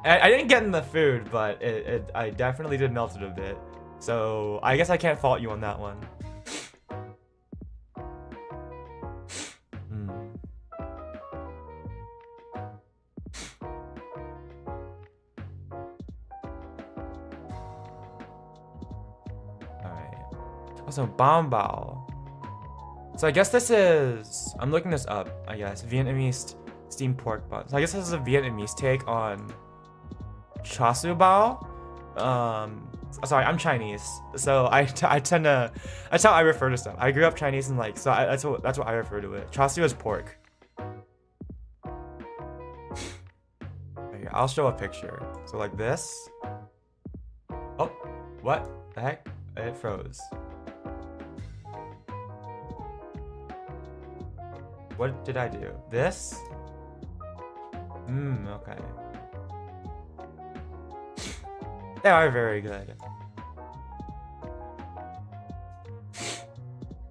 [SPEAKER 1] I didn't get in the food, but I definitely did melt it a bit. So I guess I can't fault you on that one. Alright. Also, bao. So I guess this is, I'm looking this up, I guess, Vietnamese steamed pork buns. So I guess this is a Vietnamese take on char siu bao. Sorry, I'm Chinese, so I tend to, that's how I refer to stuff. I grew up Chinese and like, so that's what I refer to it. Char siu is pork. Here, I'll show a picture. So like this. Oh, what the heck? It froze. What did I do? This? Okay. They are very good.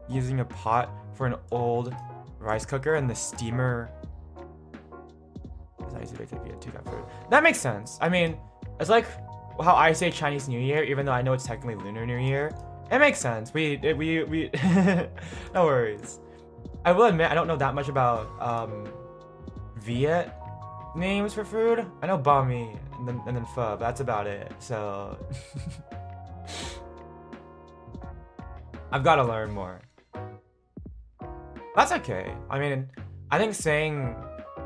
[SPEAKER 1] Using a pot for an old rice cooker and the steamer. That makes sense. I mean, it's like how I say Chinese New Year, even though I know it's technically Lunar New Year. It makes sense. We no worries. I will admit I don't know that much about Viet names for food. I know banh mi and then pho, but that's about it. So I've got to learn more. That's okay. I mean, I think saying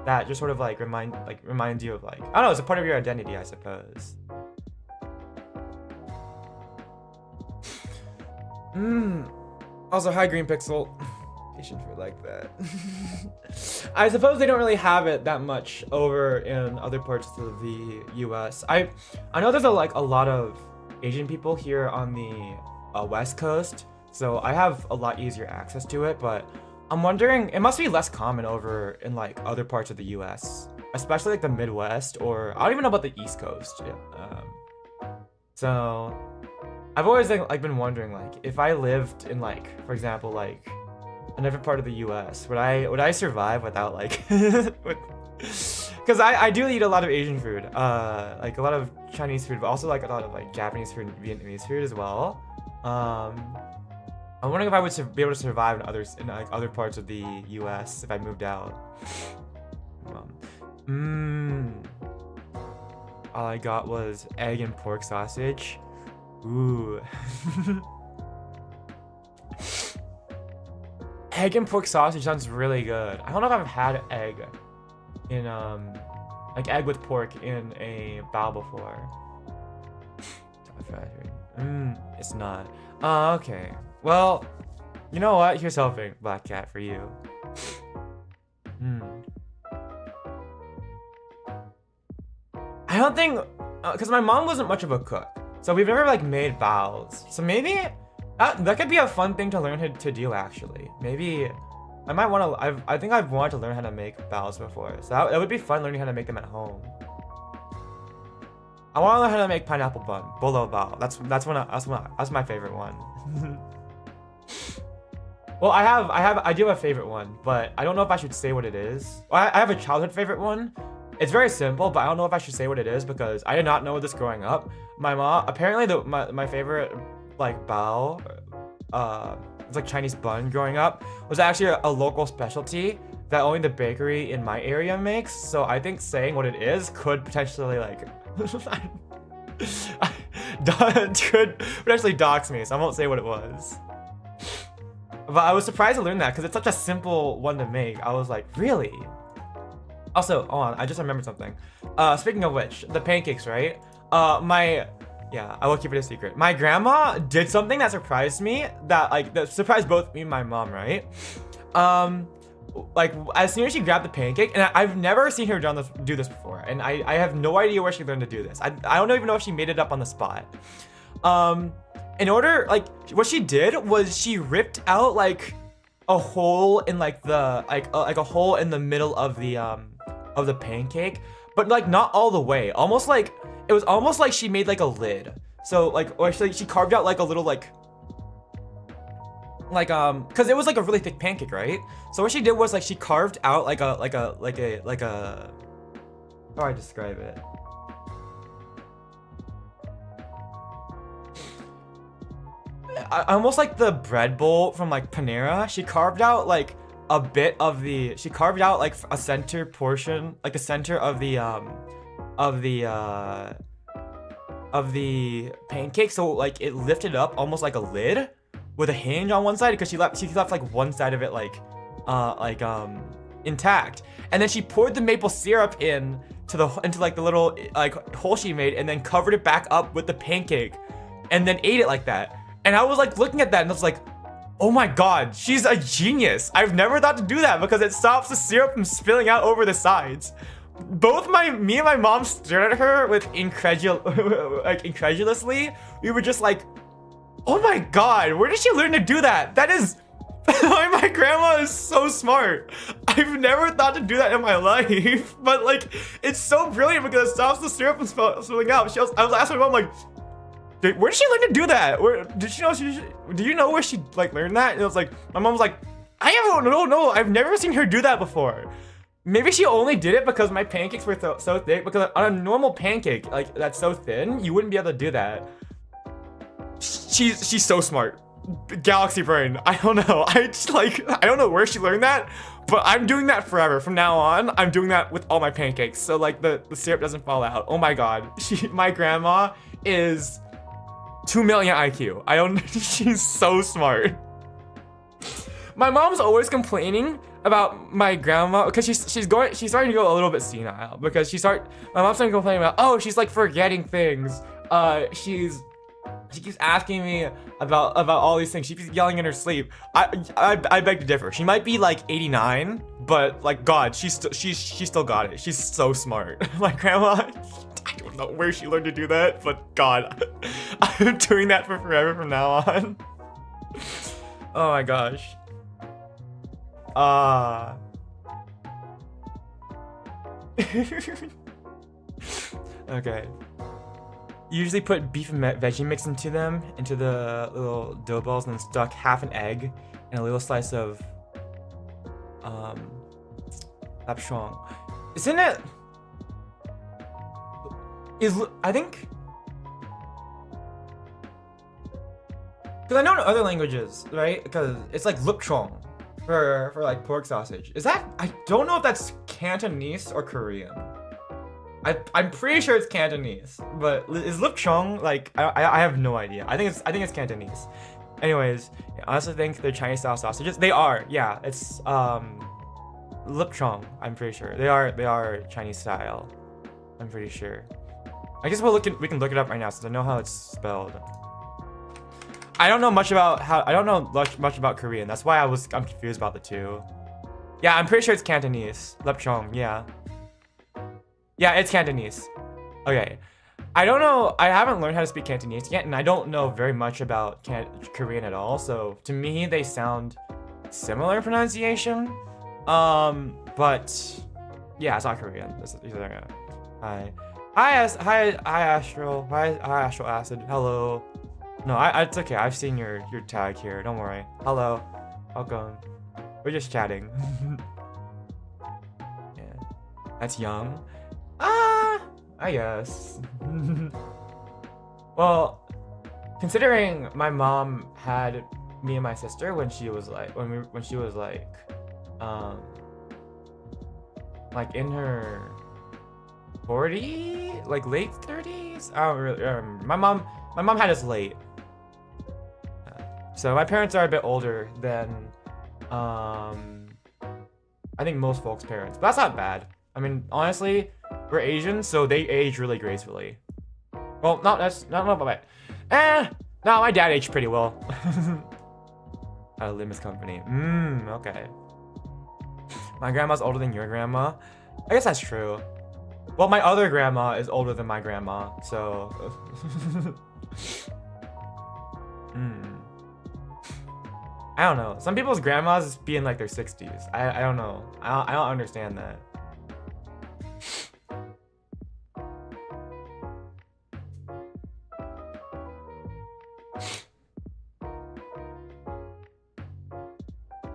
[SPEAKER 1] that just sort of like reminds you of like, I don't know, it's a part of your identity, I suppose. Also, hi Green Pixel. Asian food like that. I suppose they don't really have it that much over in other parts of the US. I know there's a lot of Asian people here on the West Coast, so I have a lot easier access to it, but I'm wondering, it must be less common over in like other parts of the US, especially like the Midwest, or I don't even know about the East Coast. So I've always like been wondering, like, if I lived in like, for example, like another part of the US, would I survive without like because I do eat a lot of Asian food, like a lot of Chinese food, but also like a lot of like Japanese food and Vietnamese food as well. I'm wondering if I would be able to survive in like other parts of the US if I moved out. All I got was egg and pork sausage. Ooh. Egg and pork sausage sounds really good. I don't know if I've had egg in like egg with pork in a bao before. It's not. Okay. Well, you know what? Here's helping Black Cat for you. I don't think, because my mom wasn't much of a cook, so we've never like made baos. So maybe that could be a fun thing to learn to do actually. Maybe I might want to. I think I've wanted to learn how to make baos before, so that would be fun learning how to make them at home. I want to learn how to make pineapple bun. Bolo bao. That's my favorite one. Well, I do have a favorite one, but I don't know if I should say what it is. Well, I have a childhood favorite one. It's very simple, but I don't know if I should say what it is because I did not know this growing up. My mom, apparently my favorite like bao, it's like Chinese bun growing up, was actually a local specialty that only the bakery in my area makes. So I think saying what it is could potentially like could potentially dox me. So I won't say what it was. But I was surprised to learn that because it's such a simple one to make. I was like, really? Also, hold on, I just remembered something. Speaking of which, the pancakes, right? Yeah, I will keep it a secret. My grandma did something that surprised me, that surprised both me and my mom, right? Like as soon as she grabbed the pancake, and I've never seen her do this before, and I have no idea where she learned to do this. I don't even know if she made it up on the spot. In order, like, what she did was she ripped out like a hole in like the like a hole in the middle of the pancake, but like not all the way. It was almost like she made like a lid. So like, or she carved out like a little like because it was like a really thick pancake, right? So what she did was like she carved out like a how do I describe it? Almost like the bread bowl from like Panera. She carved out like a bit of she carved out like a center portion, like the center of the pancake, so like it lifted up almost like a lid with a hinge on one side because she left like one side of it intact, and then she poured the maple syrup into like the little like hole she made, and then covered it back up with the pancake, and then ate it like that. And I was like looking at that and I was like, oh my god, she's a genius. I've never thought to do that because it stops the syrup from spilling out over the sides. Both me and my mom stared at her with incredulously. We were just like, oh my god, where did she learn to do that? That is, my grandma is so smart. I've never thought to do that in my life, but like, it's so brilliant because it stops the syrup from spilling out. I was asking my mom like, where did she learn to do that? Where did she know? Do you know where she like learned that? And it was like, my mom was like, I don't know. I've never seen her do that before. Maybe she only did it because my pancakes were so thick. Because on a normal pancake like that's so thin, you wouldn't be able to do that. She's so smart. Galaxy brain. I don't know. I don't know where she learned that, but I'm doing that forever. From now on, I'm doing that with all my pancakes. So like the syrup doesn't fall out. Oh my god. My grandma is 2 million IQ. She's so smart. My mom's always complaining about my grandma because she's starting to go a little bit senile because my mom's starting to complain about, oh, she's like forgetting things. She keeps asking me about all these things. She keeps yelling in her sleep. I beg to differ. She might be like 89, but like god, she still got it. She's so smart. My grandma, I don't know where she learned to do that, but god, I'm doing that for forever from now on. Oh my gosh. Okay. Usually put beef and veggie mix into the little dough balls, and then stuck half an egg and a little slice of lapchong. Isn't it? I think, because I know in other languages, right? Because it's like lupchong for like pork sausage. Is that? I don't know if that's Cantonese or Korean. I'm pretty sure it's Cantonese, but is lupchong like? I have no idea. I think it's Cantonese. Anyways, I also think they're Chinese style sausages. They are, yeah. It's lupchong. I'm pretty sure they are Chinese style. I'm pretty sure. I guess we can look it up right now since I know how it's spelled. I don't know much about much about Korean. That's why I'm confused about the two. Yeah, I'm pretty sure it's Cantonese. Lupchong, yeah. Yeah, it's Cantonese. Okay. I don't know. I haven't learned how to speak Cantonese yet, and I don't know very much about Korean at all. So to me, they sound similar pronunciation. But yeah, it's not Korean. Hi, Astral. Hi, Astral Acid. Hello. No, it's okay. I've seen your tag here. Don't worry. Hello. Welcome. We're just chatting. Yeah. That's young. I guess. Well, considering my mom had me and my sister when she was like like in her 40, like late 30s. I don't really my mom had us late. So my parents are a bit older than I think most folks' parents, but that's not bad. I mean, honestly, we're Asian, so they age really gracefully. Well, not but no, my dad aged pretty well. Limus company. Okay. My grandma's older than your grandma. I guess that's true. Well, my other grandma is older than my grandma, so. I don't know. Some people's grandmas be in like their 60s. I don't know. I don't understand that.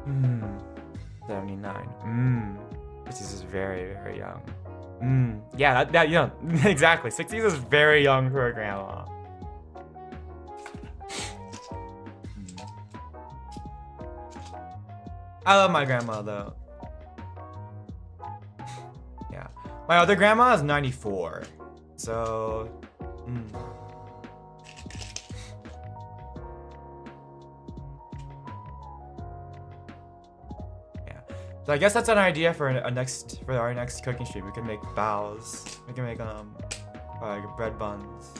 [SPEAKER 1] Hmm. 79. This is very, very young. Yeah, that you know, exactly. 60s is very young for a grandma. I love my grandma though. Yeah. My other grandma is 94. So So I guess that's an idea for our next cooking stream. We can make baos. We can make like bread buns.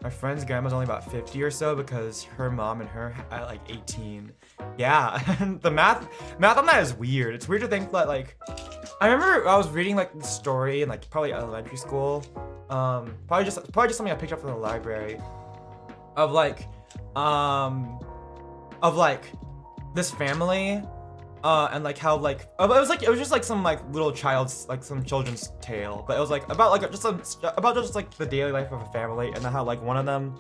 [SPEAKER 1] My friend's grandma's only about 50 or so because her mom and her at like 18. Yeah, the math on that is weird. It's weird to think that like I remember I was reading like the story in like probably elementary school. Probably just something I picked up from the library of like this family and like how like it was just like some like little child's like some children's tale, but it was like about just like the daily life of a family, and then how like one of them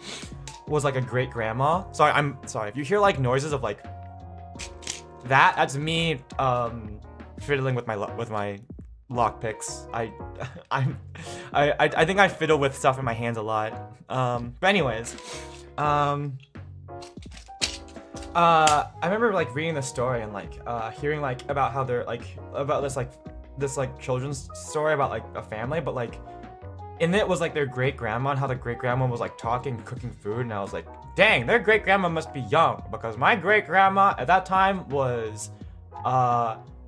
[SPEAKER 1] was like a great grandma. Sorry, I'm sorry if you hear like noises of like that's me fiddling with my lock picks. I think I fiddle with stuff in my hands a lot. But anyways, I remember like reading the story and like hearing like about how they're like about this children's story about like a family, but like in it was like their great grandma and how the great grandma was like talking, cooking food, and I was like, dang, their great grandma must be young, because my great grandma at that time was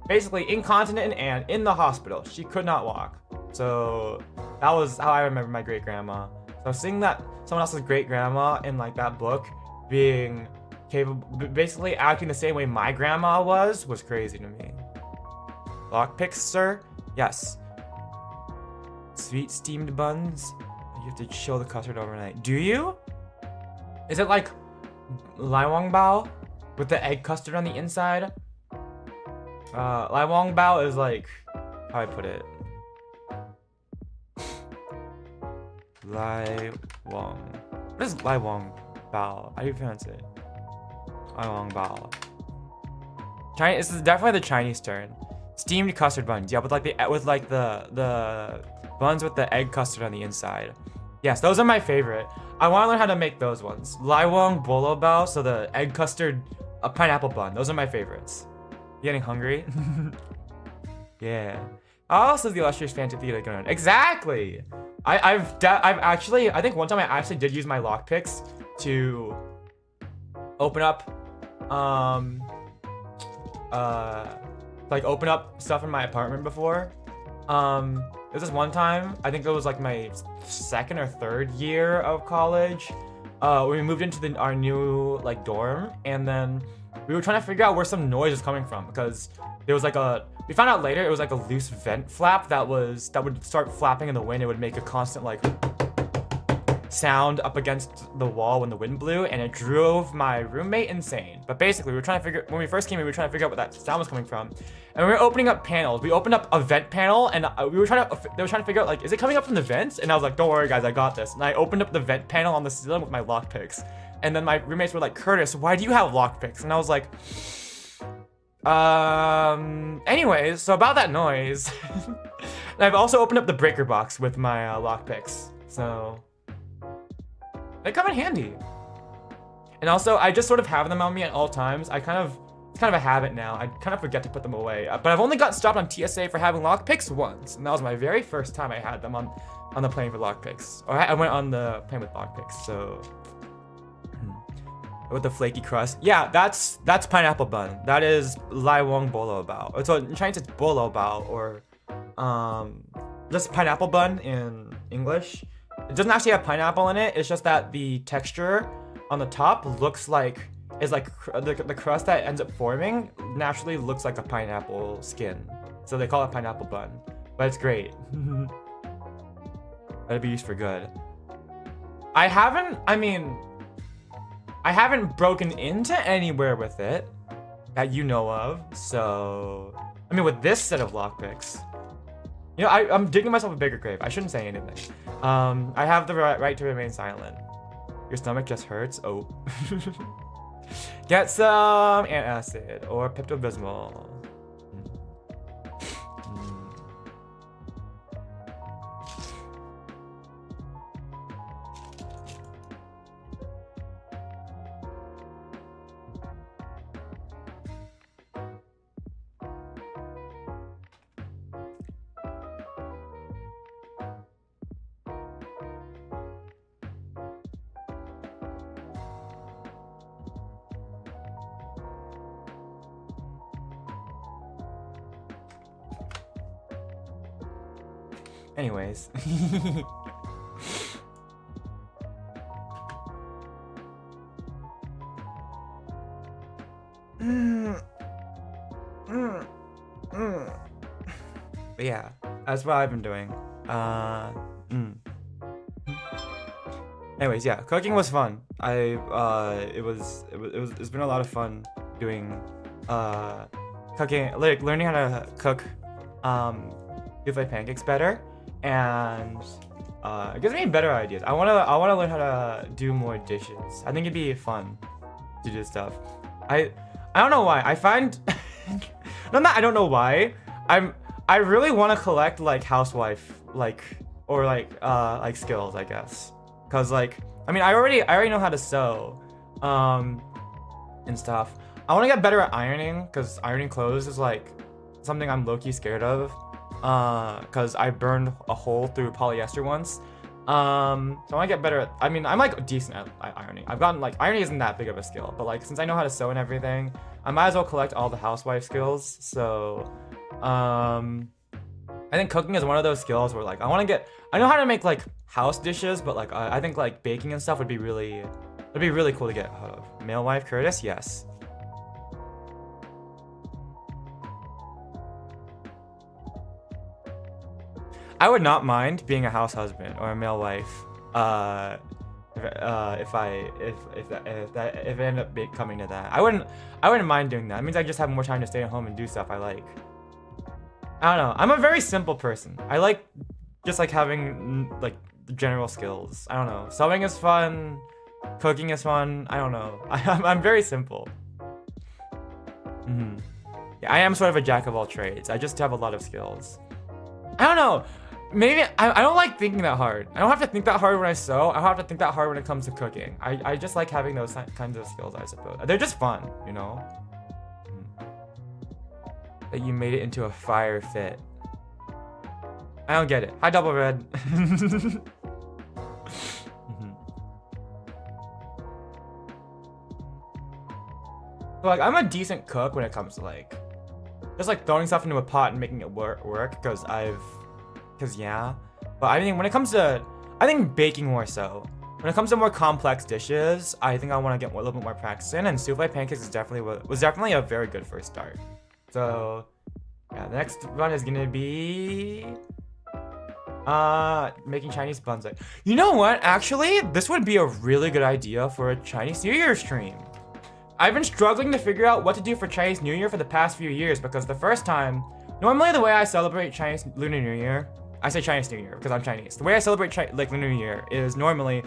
[SPEAKER 1] basically incontinent and in the hospital. She could not walk. So that was how I remember my great grandma. So seeing that someone else's great grandma in like that book being capable, basically acting the same way my grandma was crazy to me. Lockpicks, sir? Yes. Sweet steamed buns? You have to chill the custard overnight. Do you? Is it like laiwang bao with the egg custard on the inside? Laiwang bao is like, how do I put it? Laiwang. What is laiwang bao? How do you pronounce it? Laiwang bao. Chinese. This is definitely the Chinese turn. Steamed custard buns. Yeah, with like the buns with the egg custard on the inside. Yes, those are my favorite. I want to learn how to make those ones. Laiwang bolo bao, so the egg custard, a pineapple bun. Those are my favorites. You getting hungry? Yeah. How else is the Illustrator's Fancy Theater going? Exactly. I've actually, I think one time I actually did use my lockpicks to open up, like open up stuff in my apartment before. It was this one time, I think it was like my second or third year of college. We moved into our new like dorm, and then we were trying to figure out where some noise was coming from, because there was like we found out later it was like a loose vent flap that would start flapping in the wind. It would make a constant like sound up against the wall when the wind blew, and it drove my roommate insane. But basically, when we first came in, we were trying to figure out what that sound was coming from. And we were opening up panels. We opened up a vent panel, and they were trying to figure out, like, is it coming up from the vents? And I was like, don't worry, guys, I got this. And I opened up the vent panel on the ceiling with my lockpicks. And then my roommates were like, Kurtis, why do you have lockpicks? And I was like, anyways, so about that noise. And I've also opened up the breaker box with my lockpicks. So they come in handy. And also, I just sort of have them on me at all times. It's kind of a habit now. I kind of forget to put them away. But I've only got stopped on TSA for having lockpicks once. And that was my very first time I had them on the plane for lockpicks. Or I went on the plane with lockpicks, so. With the flaky crust. Yeah, that's pineapple bun. That is lai wong bolo bao. So in Chinese it's bolo bao, or just pineapple bun in English. It doesn't actually have pineapple in it. It's just that the texture on the top looks like the crust that ends up forming naturally looks like a pineapple skin. So they call it pineapple bun. But it's great. That'd be used for good. I haven't broken into anywhere with it that you know of, so I mean with this set of lockpicks. You know, I'm digging myself a bigger grave. I shouldn't say anything. I have the right to remain silent. Your stomach just hurts? Oh. Get some antacid or Pepto-Bismol. Anyways. But yeah, that's what I've been doing. Anyways, yeah, cooking was fun. It's been a lot of fun doing cooking, like learning how to cook souffle pancakes better, and it gives me better ideas. I wanna learn how to do more dishes. I think it'd be fun to do stuff. I don't know why. I find I don't know why. I really want to collect like housewife skills, I guess. Cause like I already know how to sew and stuff. I want to get better at ironing, cause ironing clothes is like something I'm low-key scared of. Cause I burned a hole through polyester once. So I want to get better at, I'm like decent at ironing. I've gotten like, ironing isn't that big of a skill, but like since I know how to sew and everything, I might as well collect all the housewife skills. So I think cooking is one of those skills where like I know how to make like house dishes, but like I think like baking and stuff would be really cool to get out of. Male wife Kurtis, yes. I would not mind being a house husband or a male wife, if it ended up coming to that. I wouldn't mind doing that. It means I just have more time to stay at home and do stuff I like. I don't know. I'm a very simple person. I like just like having like general skills. I don't know. Sewing is fun. Cooking is fun. I don't know. I'm very simple. Yeah, I am sort of a jack of all trades. I just have a lot of skills. I don't know. Maybe I don't like thinking that hard. I don't have to think that hard when I sew. I don't have to think that hard when it comes to cooking. I just like having those kinds of skills, I suppose. They're just fun, you know? That you made it into a fire fit. I don't get it. Hi, Double Red. So, like, I'm a decent cook when it comes to like just like throwing stuff into a pot and making it work because yeah. But I think when it comes to, I think baking more so. When it comes to more complex dishes, I think I want to get a little bit more practice in, and souffle pancakes was definitely a very good first start. So yeah, the next one is gonna be Making Chinese bonsai. You know what? Actually, this would be a really good idea for a Chinese New Year stream. I've been struggling to figure out what to do for Chinese New Year for the past few years because the first time, normally the way I celebrate Chinese Lunar New Year, I say Chinese New Year because I'm Chinese. The way I celebrate like Lunar New Year is normally,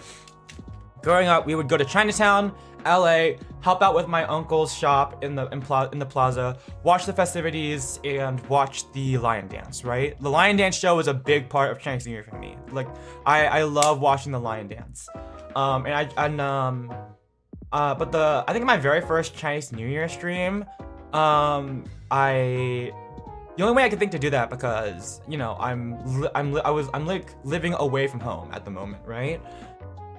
[SPEAKER 1] growing up, we would go to Chinatown, LA, help out with my uncle's shop in the plaza, watch the festivities, and watch the lion dance, right? The lion dance show was a big part of Chinese New Year for me. Like, I love watching the lion dance. I think my very first Chinese New Year stream, the only way I could think to do that because, you know, I'm like living away from home at the moment, right?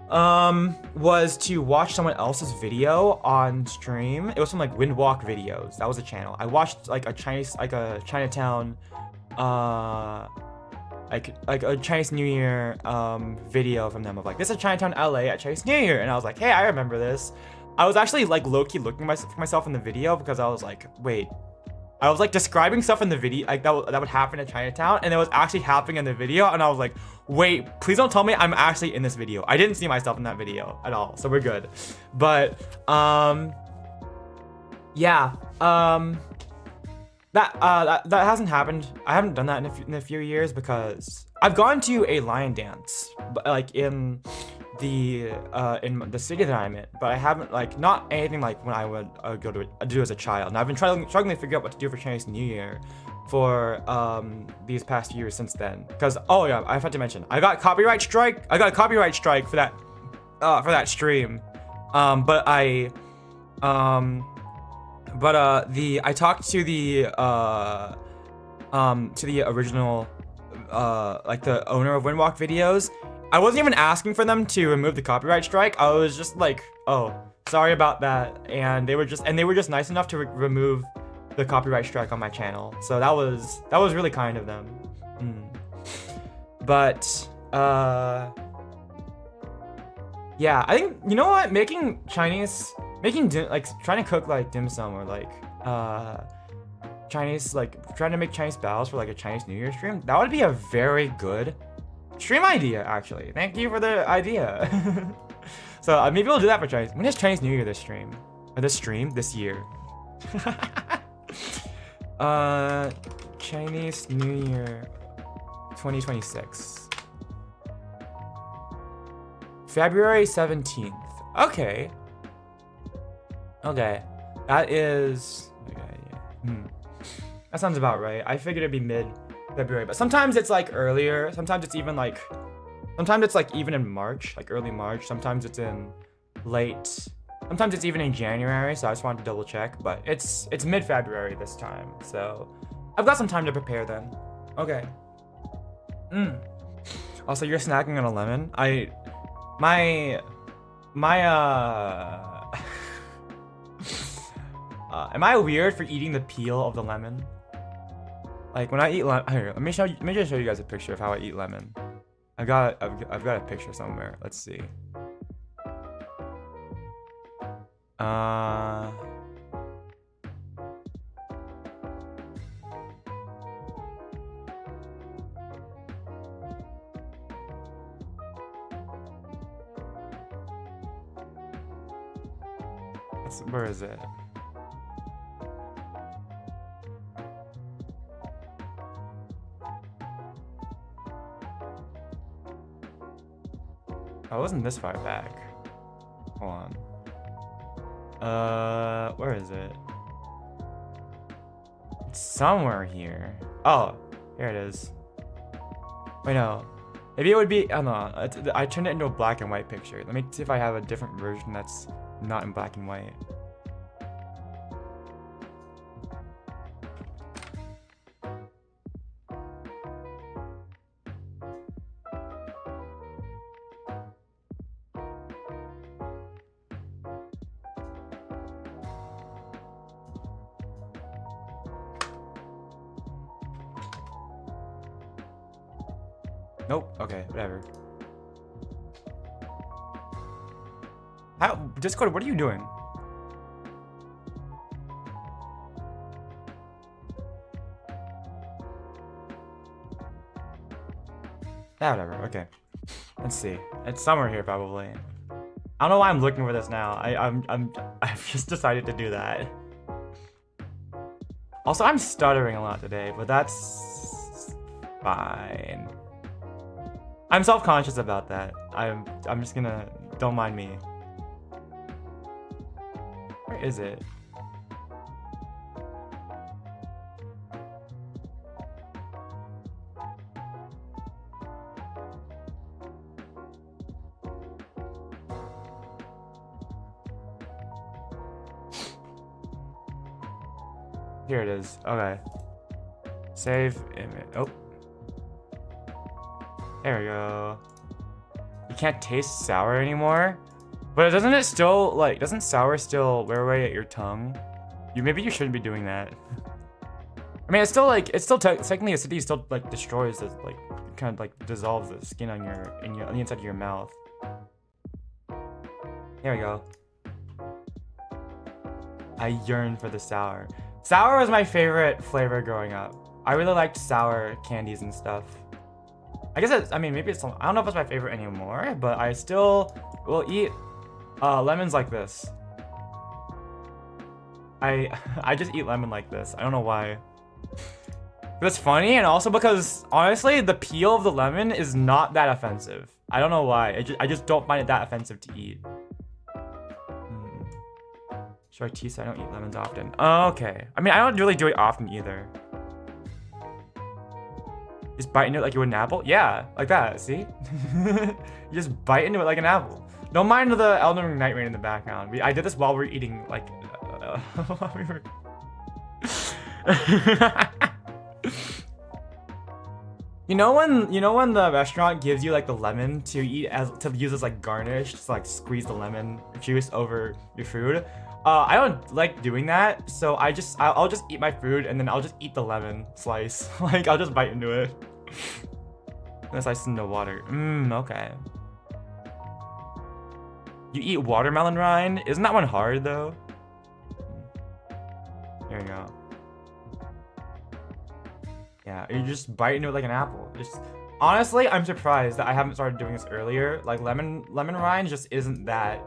[SPEAKER 1] Was to watch someone else's video on stream. It was from like Windwalk Videos. That was a channel. I watched like a Chinatown, like a Chinese New Year video from them of like, this is Chinatown LA at Chinese New Year, and I was like, hey, I remember this. I was actually like low-key looking for myself in the video because I was like, wait, I was like describing stuff in the video like that would happen in Chinatown, and it was actually happening in the video, and I was like, wait, please don't tell me I'm actually in this video. I didn't see myself in that video at all, so we're good. But yeah, that hasn't happened. I haven't done that in a few years because I've gone to a lion dance, but like in the city that I'm in, but I haven't like not anything like when I would go to do as a child. And I've been struggling to figure out what to do for Chinese New Year for these past years since then. Because oh yeah, I forgot to mention I got a copyright strike for that stream. I talked to the original like the owner of Windwalk Videos. I wasn't even asking for them to remove the copyright strike. I was just like, oh, sorry about that, and they were just nice enough to remove the copyright strike on my channel. So that was really kind of them. But yeah, I think, you know what, trying to cook like dim sum or like Chinese, like trying to make Chinese baos for like a Chinese New Year stream, that would be a very good stream idea, actually. Thank you for the idea. So maybe we'll do that for Chinese. When is Chinese New Year this stream? Or this year? Chinese New Year 2026. February 17th. Okay. Okay. That is... That sounds about right. I figured it'd be mid-February, but sometimes it's like earlier. Sometimes it's even like even in March, like early March. Sometimes it's in late. Sometimes it's even in January, so I just wanted to double check, but it's mid-February this time. So I've got some time to prepare then. Okay. Also, you're snacking on a lemon. Am I weird for eating the peel of the lemon? Like when I eat lemon, here, let me just show you guys a picture of how I eat lemon. I've got a picture somewhere. Let's see. Where is it? Oh, it wasn't this far back. Hold on. Where is it? It's somewhere here. Oh, here it is. Wait, no. Maybe it would be, oh no, I turned it into a black and white picture. Let me see if I have a different version that's not in black and white. Nope. Okay, whatever. How? Discord, what are you doing? Whatever. Okay. Let's see. It's somewhere here probably. I don't know why I'm looking for this now. I've just decided to do that. Also, I'm stuttering a lot today, but that's fine. I'm self-conscious about that. I'm just gonna, don't mind me. Where is it? Here it is. Okay. Save image. Oh. There we go. You can't taste sour anymore? But doesn't it still, like, doesn't sour still wear away at your tongue? Maybe you shouldn't be doing that. I mean, it's still like, technically acidity still like destroys the, like, kind of like dissolves the skin on on the inside of your mouth. Here we go. I yearn for the sour. Sour was my favorite flavor growing up. I really liked sour candies and stuff. I guess I mean, maybe it's, I don't know if it's my favorite anymore, but I still will eat lemons like this. I just eat lemon like this. I don't know why. That's funny, and also because honestly, the peel of the lemon is not that offensive. I don't know why. I just don't find it that offensive to eat. Should I tease? I don't eat lemons often. Oh, okay. I mean, I don't really do it often either. Just bite into it like you would an apple? Yeah, like that, see? You just bite into it like an apple. Don't mind the Elden Ring Night Rain in the background. I did this while we were eating, like, while we were... You know when the restaurant gives you like the lemon to use as like garnish, to like squeeze the lemon juice over your food? I don't like doing that, so I'll just eat my food and then I'll just eat the lemon slice. Like I'll just bite into it. And then slice into water. Okay. You eat watermelon rind? Isn't that one hard though? Here we go. Yeah, you just bite into it like an apple. Honestly, I'm surprised that I haven't started doing this earlier. Like lemon rind just isn't that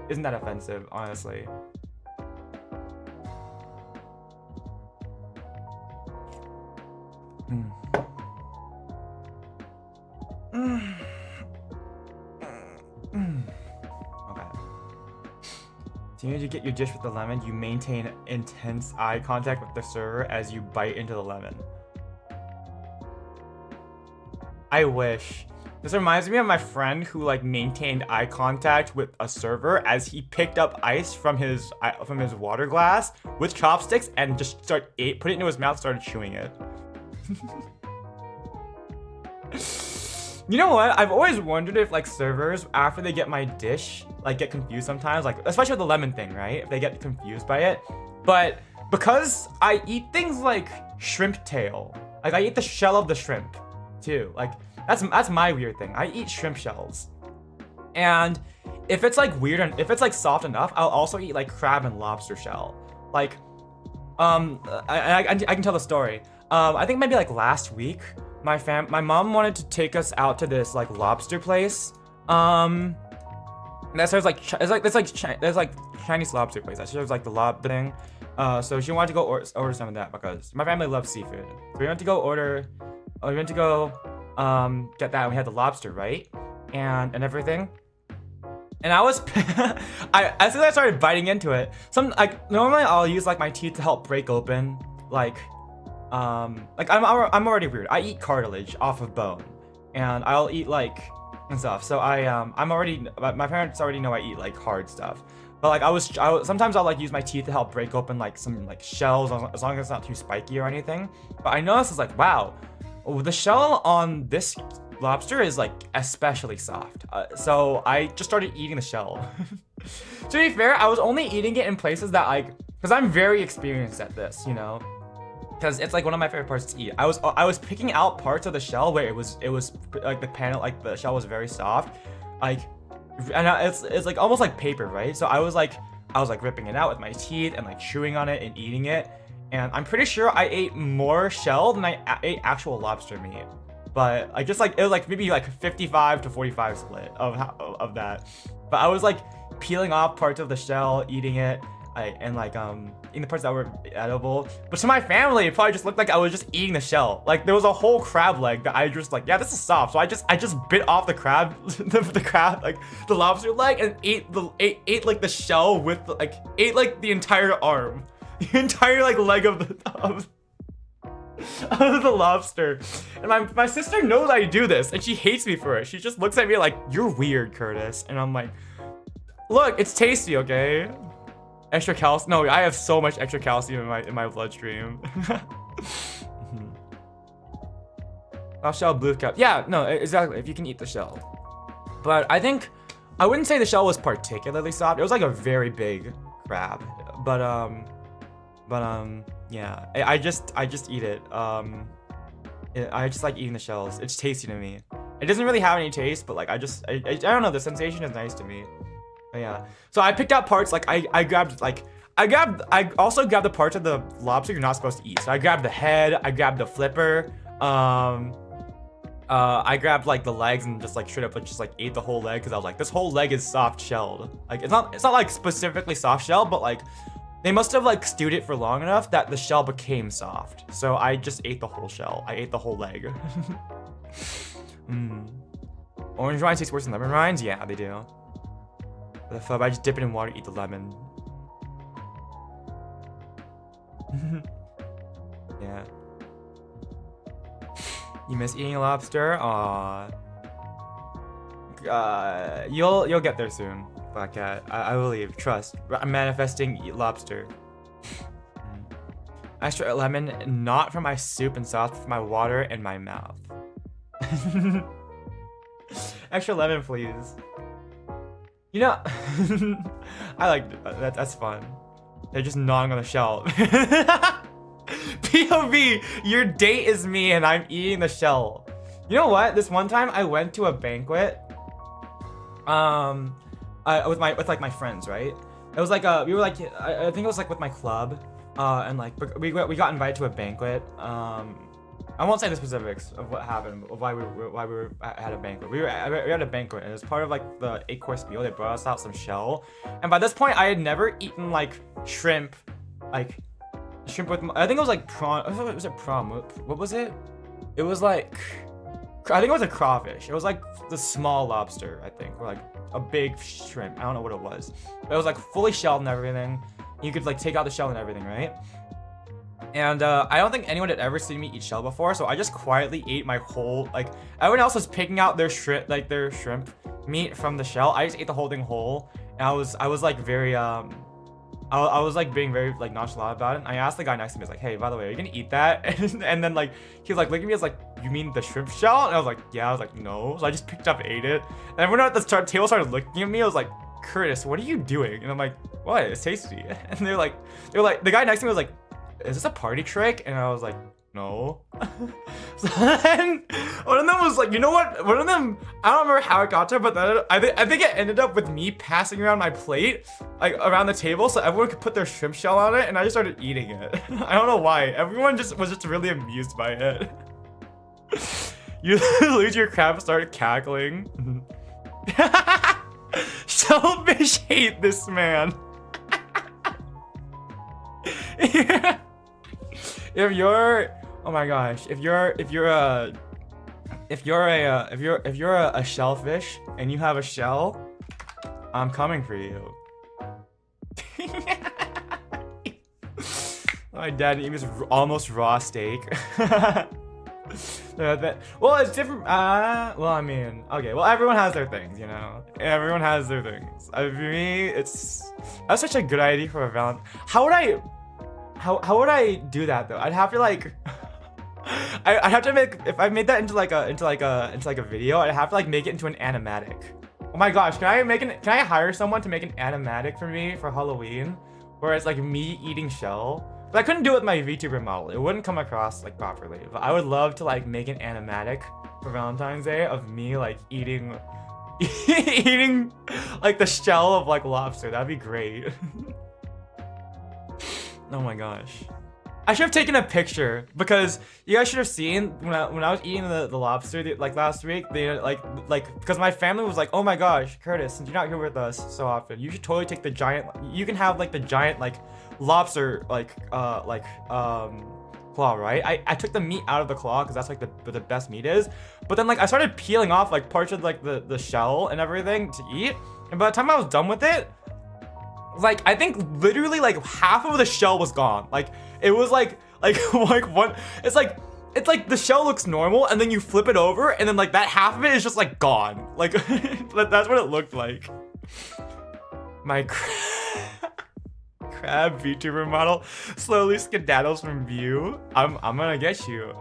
[SPEAKER 1] offensive, honestly. Okay. As soon as you get your dish with the lemon, you maintain intense eye contact with the server as you bite into the lemon. I wish. This reminds me of my friend who like maintained eye contact with a server as he picked up ice from his water glass with chopsticks and just put it into his mouth, started chewing it. You know what? I've always wondered if like servers, after they get my dish, like get confused sometimes, like especially with the lemon thing, right? If they get confused by it. But because I eat things like shrimp tail, like I eat the shell of the shrimp too. Like that's my weird thing. I eat shrimp shells. And if it's like weird and if it's like soft enough, I'll also eat like crab and lobster shell. Like I can tell the story. I think maybe like last week, my mom wanted to take us out to this like lobster place. That serves like there's like Chinese lobster place that serves like the lob thing. So she wanted to go order some of that because my family loves seafood. So we went to go get that, and we had the lobster, right? And everything. And I was as soon as I started biting into it, normally I'll use like my teeth to help break open I'm already weird. I eat cartilage off of bone, and I'll eat like and stuff. So my parents already know I eat like hard stuff. But like sometimes I'll like use my teeth to help break open like some like shells as long as it's not too spiky or anything. But I noticed it's like, wow, the shell on this lobster is like especially soft. So I just started eating the shell. To be fair, I was only eating it in places that because I'm very experienced at this, you know. Because it's like one of my favorite parts to eat. I was picking out parts of the shell where it was like the panel, like the shell was very soft, and it's like almost like paper, right? So I was like ripping it out with my teeth and like chewing on it and eating it. And I'm pretty sure I ate more shell than I ate actual lobster meat. but like just like it was like maybe like 55 to 45 split of that. But I was like peeling off parts of the shell, eating it, and like eating the parts that were edible. But to my family, it probably just looked like I was just eating the shell. Like there was a whole crab leg that I just like, yeah, this is soft. So I just bit off the crab, the crab, like the lobster leg, and ate like the shell with ate like the entire arm, the entire like leg of the lobster. And my sister knows I do this, and she hates me for it. She just looks at me like, you're weird, Kurtis. And I'm like, look, it's tasty, okay? Extra calcium. No, I have so much extra calcium in my bloodstream. Shell, blue cap. Yeah, no, exactly. If you can eat the shell. But I think I wouldn't say the shell was particularly soft. It was like a very big crab. But yeah. I just eat it. I just like eating the shells. It's tasty to me. It doesn't really have any taste, but like I don't know. The sensation is nice to me. But yeah, so I picked out parts, like I also grabbed the parts of the lobster you're not supposed to eat. So I grabbed the head, I grabbed the flipper, I grabbed like the legs and just like straight up just like ate the whole leg, because I was like, this whole leg is soft shelled. Like it's not like specifically soft shell, but like they must have like stewed it for long enough that the shell became soft. So I just ate the whole shell. I ate the whole leg. Orange rinds taste worse than lemon rinds? Yeah, they do. The fub, I just dip it in water, eat the lemon. Yeah. You miss eating a lobster? Aww. You'll get there soon, Black Cat. I believe. Trust. I'm manifesting eat lobster. Extra lemon, not for my soup and sauce, but for my water and my mouth. Extra lemon, please. You know, I like that. That's fun. They're just gnawing on the shell. POV, your date is me and I'm eating the shell. You know what? This one time I went to a banquet. With my friends, right? It was like we were like I think it was like with my club, and like we got invited to a banquet. I won't say the specifics of what happened, of why we were at a banquet. We were at a banquet, and as part of like the 8-course meal, they brought us out some shell. And by this point, I had never eaten like shrimp with. I think it was like prawn. Was it prawn? What was it? It was like, I think it was a crawfish. It was like the small lobster, I think, or like a big shrimp. I don't know what it was. But it was like fully shelled and everything. You could like take out the shell and everything, right? And I don't think anyone had ever seen me eat shell before, so I just quietly ate my whole, like, everyone else was picking out their shrimp meat from the shell. I just ate the whole thing whole, and I was like very I was like being very like nonchalant about it. And I asked the guy next to me, I was like, hey, by the way, are you gonna eat that? And then like he was like looking at me, I was like, you mean the shrimp shell? And I was like, yeah. I was like, no. So I just picked up, ate it, and everyone at the table started looking at me. I was like, Kurtis, what are you doing? And I'm like, what? It's tasty. And they were like, the guy next to me was like, is this a party trick? And I was like, no. So then one of them was like, you know what? One of them, I don't remember how it got there, but then I think it ended up with me passing around my plate, like around the table, so everyone could put their shrimp shell on it, and I just started eating it. I don't know why. Everyone was just really amused by it. You lose your crab and started cackling. Shellfish hate this man. Yeah. If you're, oh my gosh, if you're a shellfish and you have a shell, I'm coming for you. My dad eats almost raw steak. Well, it's different. Well, I mean, okay. Well, everyone has their things, you know. Everyone has their things. For me, that's such a good idea for a Valentine. How would I do that though? I'd have to like, I'd have to make, if I made that into like a video, I'd have to like make it into an animatic. Oh my gosh, can I hire someone to make an animatic for me for Halloween, where it's like me eating shell? But I couldn't do it with my VTuber model. It wouldn't come across like properly. But I would love to like make an animatic for Valentine's Day of me like eating like the shell of like lobster. That'd be great. Oh my gosh. I should have taken a picture because you guys should have seen when I was eating the lobster like last week. They like because my family was like, oh my gosh, Kurtis, since you're not here with us so often, you should totally take the giant. You can have like the giant like lobster claw, right? I took the meat out of the claw because that's like the best meat is. But then like I started peeling off like parts of like the shell and everything to eat. And by the time I was done with it, like I think literally like half of the shell was gone. Like it was like one. It's like the shell looks normal and then you flip it over and then like that half of it is just like gone. Like that's what it looked like. My crab VTuber model slowly skedaddles from view. I'm gonna get you.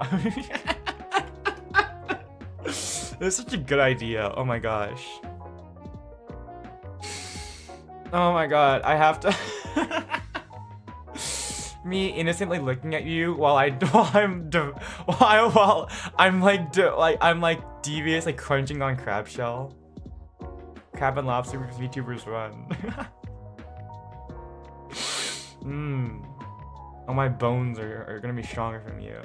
[SPEAKER 1] This is such a good idea. Oh my gosh. Oh my god, I have to. Me innocently looking at you while I'm like deviously crunching on crab shell. Crab and lobster VTubers run. Oh, my bones are gonna be stronger from you.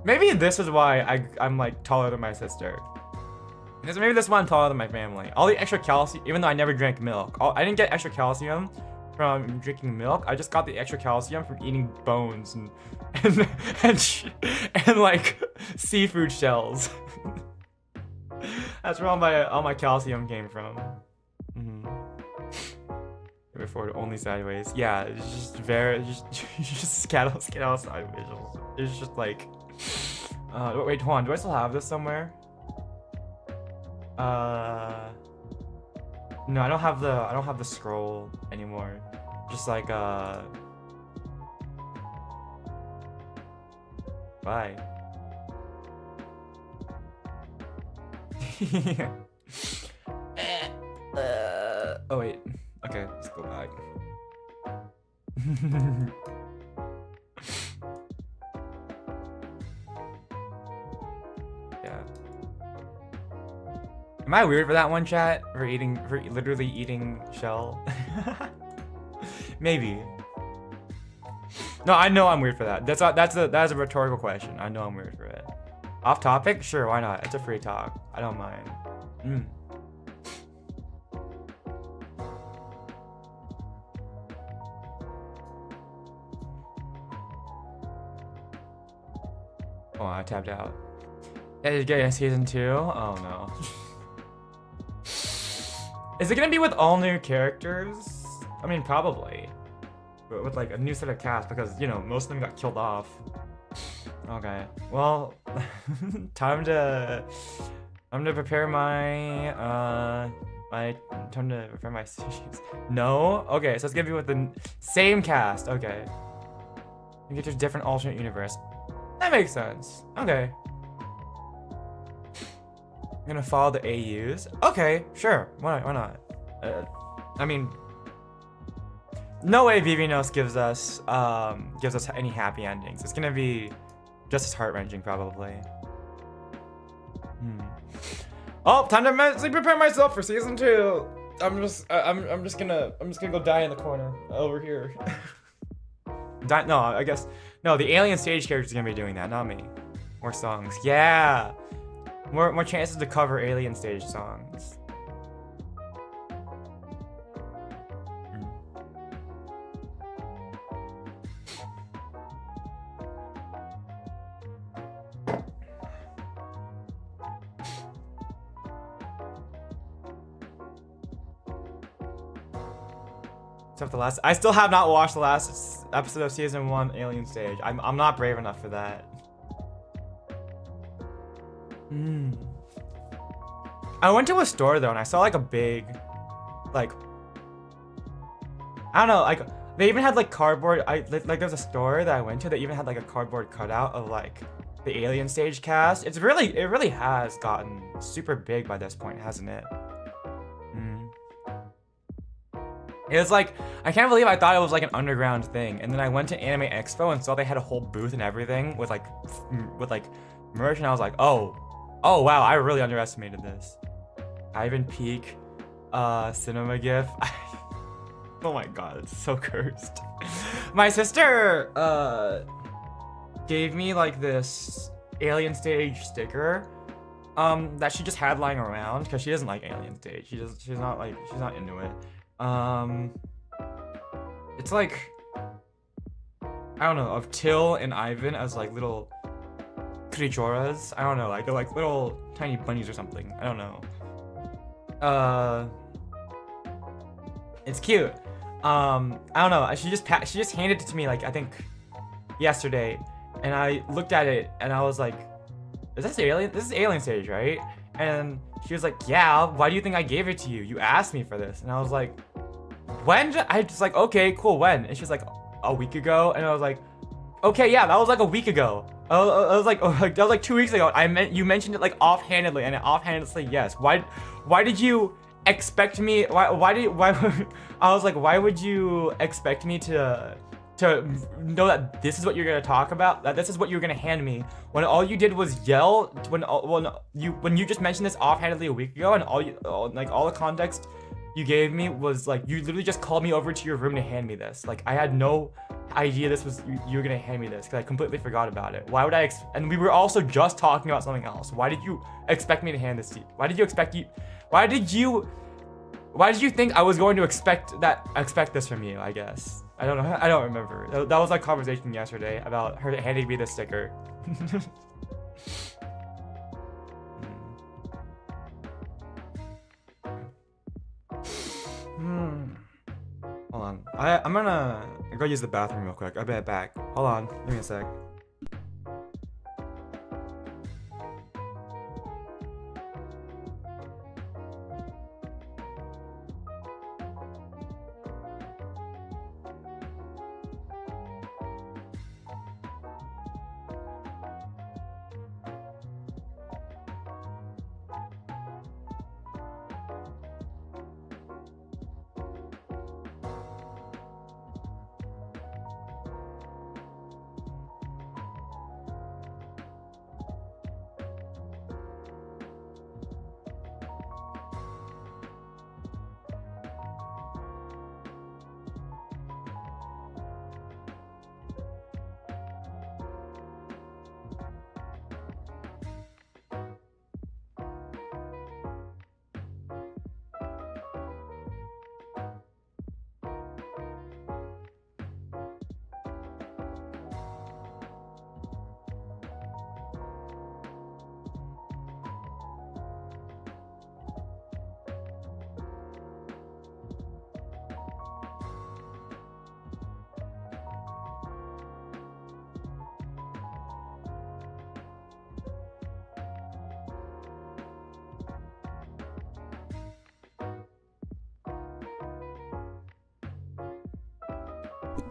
[SPEAKER 1] Maybe this is why I'm like taller than my sister. Maybe this is why I'm taller than my family. All the extra calcium, even though I never drank milk. I didn't get extra calcium from drinking milk. I just got the extra calcium from eating bones and like seafood shells. That's where all my calcium came from. Before only sideways. Yeah, it's just just scatter sideways. It's just like wait, hold on, do I still have this somewhere? No, I don't have the scroll anymore. Just like bye. Oh wait. Okay, let's go back. Yeah. Am I weird for that one, chat? For literally eating shell? Maybe. No, I know I'm weird for that. That's a rhetorical question. I know I'm weird for it. Off topic? Sure, why not? It's a free talk. I don't mind. Oh, I tapped out. Is it getting season 2? Oh no. Is it gonna be with all new characters? I mean, probably. But with like a new set of cast because, you know, most of them got killed off. Okay. Well, time to prepare my sushis. No? Okay, so it's gonna be with the same cast. Okay. You get to a different alternate universe. That makes sense. Okay. I'm gonna follow the AUs. Okay, sure. Why not? I mean, no way VVNOS gives us any happy endings. It's gonna be just as heart-wrenching, probably. Oh, time to mentally prepare myself for season 2. I'm just gonna go die in the corner over here. No, I guess. No, the alien stage character is gonna be doing that, not me. More songs. Yeah! More chances to cover alien stage songs. Except the last. I still have not watched the last episode of season 1 Alien Stage. I'm not brave enough for that. I went to a store though and I saw like a big, like, I don't know, like they even had like cardboard. Like there's a store that I went to that even had like a cardboard cutout of like the Alien Stage cast. It really has gotten super big by this point, hasn't it? It was like, I can't believe I thought it was like an underground thing. And then I went to Anime Expo and saw they had a whole booth and everything with like merch, and I was like, oh wow, I really underestimated this. Ivan Peak, cinema gif. Oh my god, it's so cursed. My sister, gave me like this alien stage sticker that she just had lying around because she doesn't like alien stage. She's not into it. It's like, I don't know, of Till and Ivan as like little creaturas. I don't know, like they're like little tiny bunnies or something. I don't know. It's cute. I don't know. She just handed it to me like I think yesterday, and I looked at it and I was like, "Is this alien? This is alien stage, right?" And she was like, "Yeah. Why do you think I gave it to you? You asked me for this." And I was like, "When?" I just like, "Okay, cool. When?" And she's like, "A week ago." And I was like, "Okay, yeah, that was like a week ago." I was like, that was like 2 weeks ago. You mentioned it like offhandedly, and offhandedly, yes. Why did you expect me? Why I was like, why would you expect me to know that this is what you're gonna talk about? That this is what you're gonna hand me when all you did was yell when you just mentioned this offhandedly a week ago, and all the context you gave me was like you literally just called me over to your room to hand me this. Like I had no idea this was you were gonna hand me this because I completely forgot about it. Why would I? And we were also just talking about something else. Why did you expect me to hand this to you? Why did you think I was going to expect this from you? I guess I don't know. I don't remember. That was like conversation yesterday about her handing me the sticker. Hold on. I'm gonna go use the bathroom real quick. I'll be right back. Hold on. Give me a sec.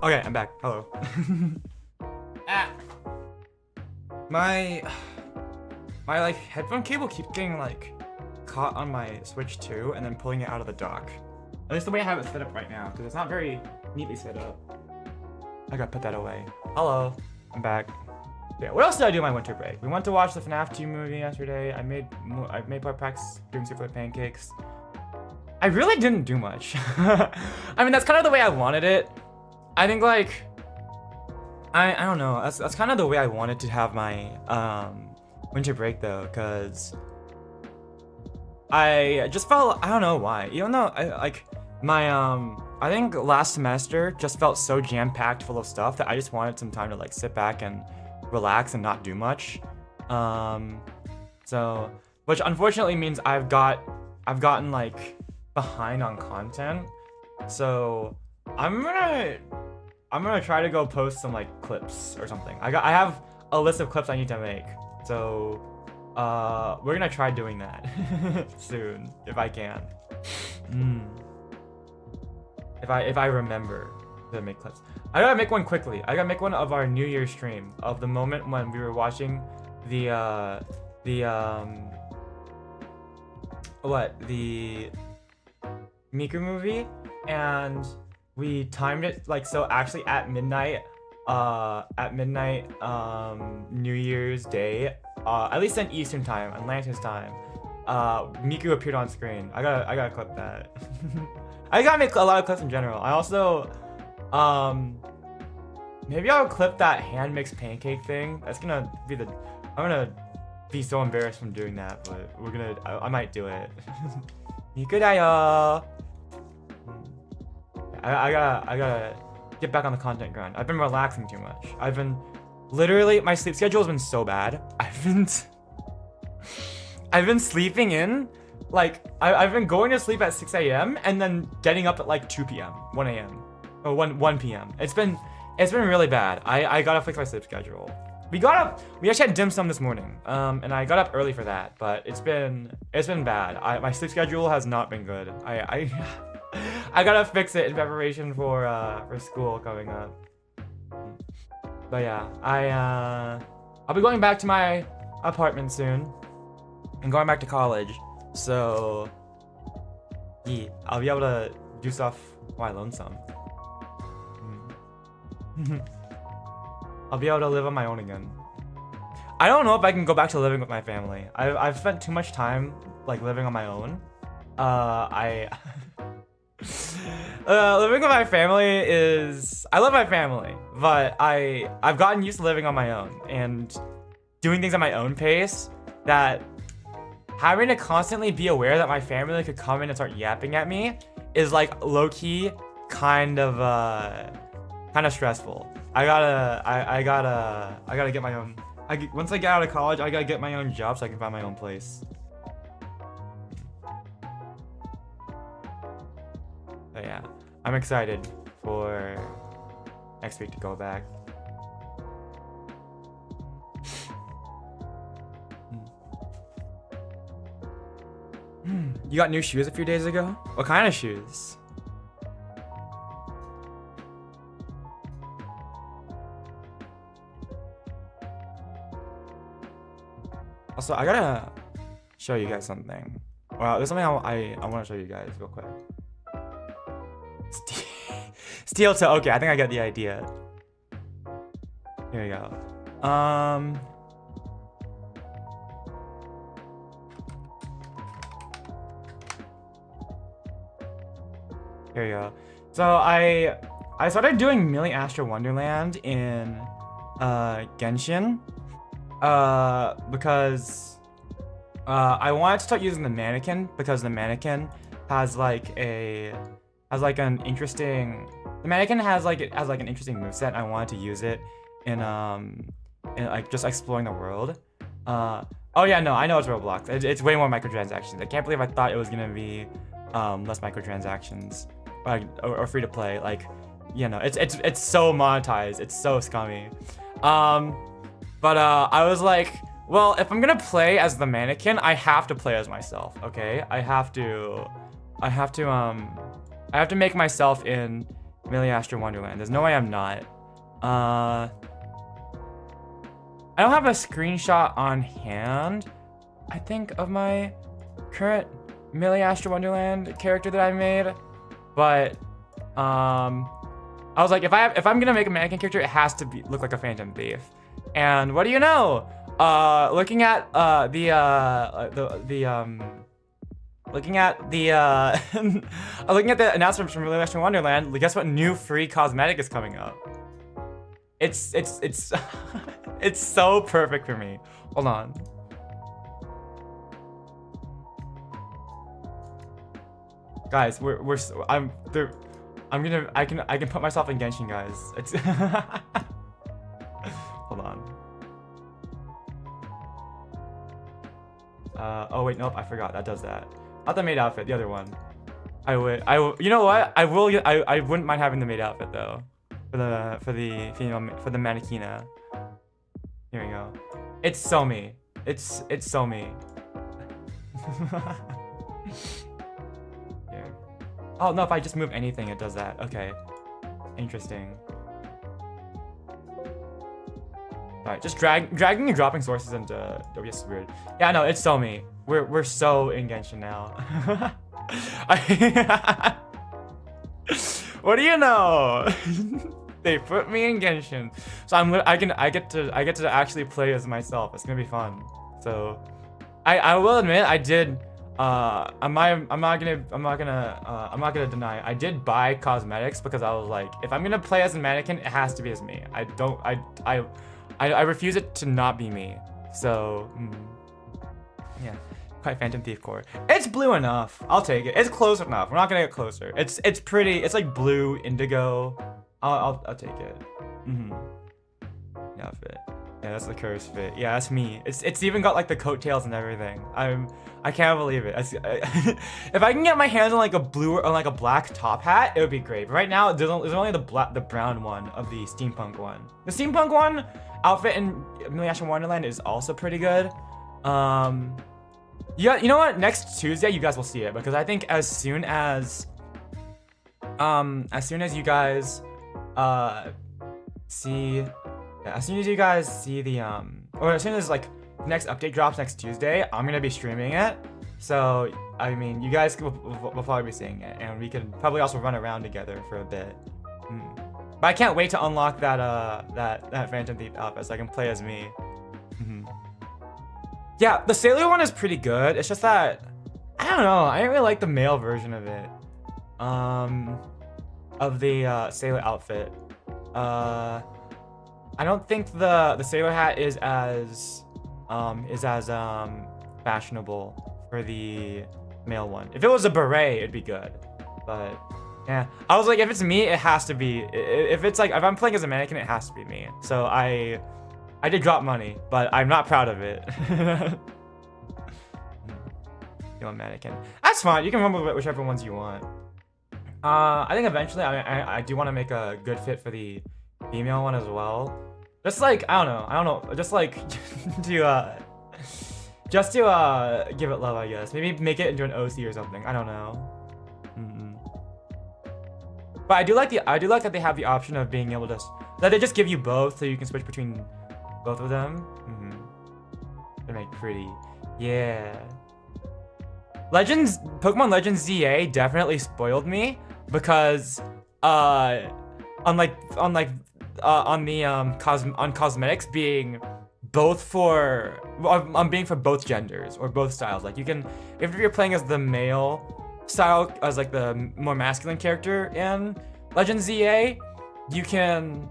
[SPEAKER 1] Okay, I'm back. Hello. My like headphone cable keeps getting like caught on my Switch 2 and then pulling it out of the dock. At least the way I have it set up right now, because it's not very neatly set up. I gotta put that away. Hello, I'm back. Yeah, what else did I do in my winter break? We went to watch the FNAF 2 movie yesterday. I made more practice doing souffle pancakes. I really didn't do much. I mean, that's kind of the way I wanted it. I think like I don't know. That's kind of the way I wanted to have my winter break though, cause I just felt, I don't know why. Even though I think last semester just felt so jam-packed full of stuff that I just wanted some time to like sit back and relax and not do much. So which unfortunately means I've gotten like behind on content. So I'm gonna try to go post some like clips or something. I have a list of clips I need to make. So we're gonna try doing that soon if I can. If I remember to make clips. I gotta make one quickly. I gotta make one of our New Year's stream of the moment when we were watching the Miku movie, and we timed it like so actually at midnight New Year's Day, at least in Eastern time, Atlantis time, Miku appeared on screen. I gotta clip that. I gotta make a lot of clips in general. I also Maybe I'll clip that hand mixed pancake thing. That's gonna be the. I'm gonna be so embarrassed from doing that, but we're gonna. I might do it. Nikudaya. I gotta get back on the content grind. I've been relaxing too much. I've been literally, my sleep schedule has been so bad. I've been sleeping in, like I've been going to sleep at 6 a.m. and then getting up at like 2 p.m., 1 a.m. or 1 p.m. It's been really bad. I gotta fix my sleep schedule. We actually had dim sum this morning, and I got up early for that, but it's been bad. My sleep schedule has not been good. I gotta fix it in preparation for school coming up. But yeah, I'll be going back to my apartment soon and going back to college. So yeah, I'll be able to do stuff while I lonesome. I'll be able to live on my own again. I don't know if I can go back to living with my family. I've spent too much time like living on my own. Living with my family is, I love my family, but I've gotten used to living on my own and doing things at my own pace, that having to constantly be aware that my family could come in and start yapping at me is like low-key kind of stressful. I gotta get my own, once I get out of college, I gotta get my own job so I can find my own place. But yeah, I'm excited for next week to go back. You got new shoes a few days ago? What kind of shoes? Also, I gotta show you guys something. Well, there's something I want to show you guys real quick. Steel toe. Okay, I think I got the idea. Here we go. Here we go. So I started doing Millie Astro Wonderland in Genshin because I wanted to start using the mannequin, because the mannequin has like an interesting moveset. I wanted to use it in like just exploring the world. Oh yeah, no, I know it's Roblox. It's way more microtransactions. I can't believe I thought it was gonna be less microtransactions, or free to play. Like, you know, it's so monetized. It's so scummy. But I was like, well, if I'm gonna play as the mannequin, I have to play as myself. Okay, I have to make myself in Millie Astro Wonderland. There's no way I'm not. I don't have a screenshot on hand, I think, of my current Millie Astro Wonderland character that I made, but I was like, if I'm gonna make a mannequin character, it has to look like a Phantom Thief. And what do you know? Looking at the announcement from Millie Astro Wonderland, guess what new free cosmetic is coming up? It's it's so perfect for me. Hold on. Guys, I can put myself in Genshin, guys. It's hold on. Oh wait, nope, I forgot. That does that. Not the maid outfit, the other one. I would, you know what? I wouldn't mind having the maid outfit though. For the mannequina. Here we go. It's so me. It's so me. Here. Oh no, if I just move anything, it does that. Okay. Interesting. Alright, just dragging and dropping sources into OBS is weird. Yeah, no, it's so me. We're so in Genshin now. What do you know? They put me in Genshin, so I get to actually play as myself. It's gonna be fun. So, I will admit I did I'm not gonna deny. I did buy cosmetics because I was like, if I'm gonna play as a mannequin, it has to be as me. I refuse it to not be me. So, yeah. Quite Phantom Thief core. It's blue enough. I'll take it. It's close enough. We're not gonna get closer. It's pretty. It's like blue indigo. I'll take it. Yeah, fit. Yeah, that's the curse fit. Yeah, that's me. It's even got like the coattails and everything. I can't believe it. If I can get my hands on like a blue or like a black top hat, it would be great. But right now, there's only the brown one of the steampunk one. The steampunk one outfit in Million Wonderland is also pretty good. Yeah, you know what? Next Tuesday, you guys will see it because I think as soon as you guys see. Yeah, as soon as you guys see the or as soon as like the next update drops next Tuesday, I'm gonna be streaming it. So I mean, you guys will probably be seeing it, and we can probably also run around together for a bit. But I can't wait to unlock that Phantom Thief outfit so I can play as me. Yeah, the sailor one is pretty good. It's just that I don't know. I didn't really like the male version of it. Of the sailor outfit. I don't think the sailor hat is as fashionable for the male one. If it was a beret, it'd be good. But yeah, I was like, if it's me, it has to be. If it's like if I'm playing as a mannequin, it has to be me. So I did drop money, but I'm not proud of it. You want mannequin? That's fine. You can run with whichever ones you want. I think eventually I do want to make a good fit for the female one as well. Just like I don't know. Just like to give it love, I guess. Maybe make it into an OC or something. I don't know. But I do like that they have the option of being able to that they just give you both, so you can switch between both of them. They make pretty. Yeah. Pokemon Legends ZA definitely spoiled me because on cosmetics being both for being for both genders or both styles. Like you can, if you're playing as the male style, as like the more masculine character in Legends ZA, you can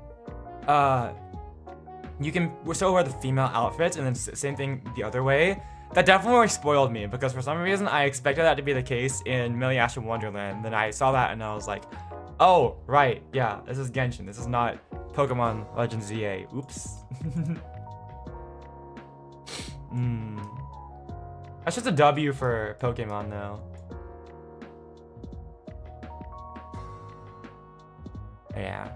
[SPEAKER 1] still wear the female outfits, and then same thing the other way. That definitely spoiled me because for some reason I expected that to be the case in Million Wonderland. Then I saw that and I was like, oh right, yeah, this is Genshin. This is not Pokemon Legends ZA. Oops. That's just a W for Pokemon though. Yeah.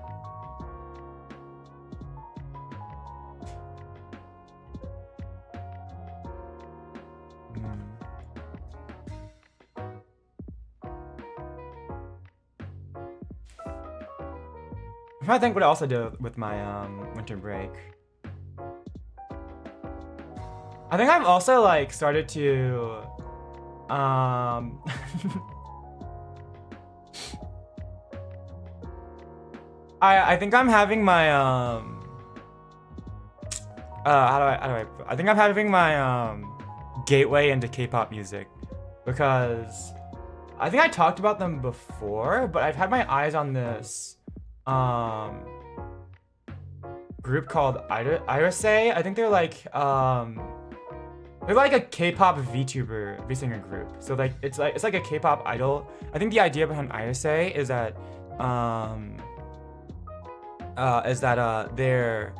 [SPEAKER 1] I'm trying to think what I also did with my winter break. I think I've also like started to I think I'm having my I think I'm having my gateway into K-pop music because I think I talked about them before, but I've had my eyes on this group called Antares. I think they're like a K-pop V-singer group. So like it's like a K-pop idol. I think the idea behind Antares is that they're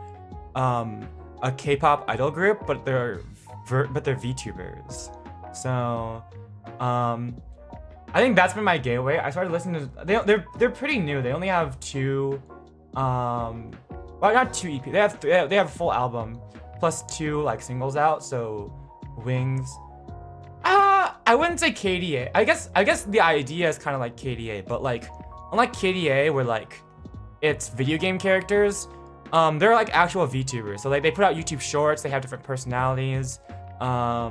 [SPEAKER 1] a K-pop idol group, but they're VTubers. So I think that's been my gateway. I started listening to they're pretty new. They only have two well, not two EP. They have a full album plus two like singles out. So Wings. I wouldn't say KDA. I guess the idea is kind of like KDA, but like unlike KDA where like it's video game characters, they're like actual VTubers. So like they put out YouTube shorts. They have different personalities. I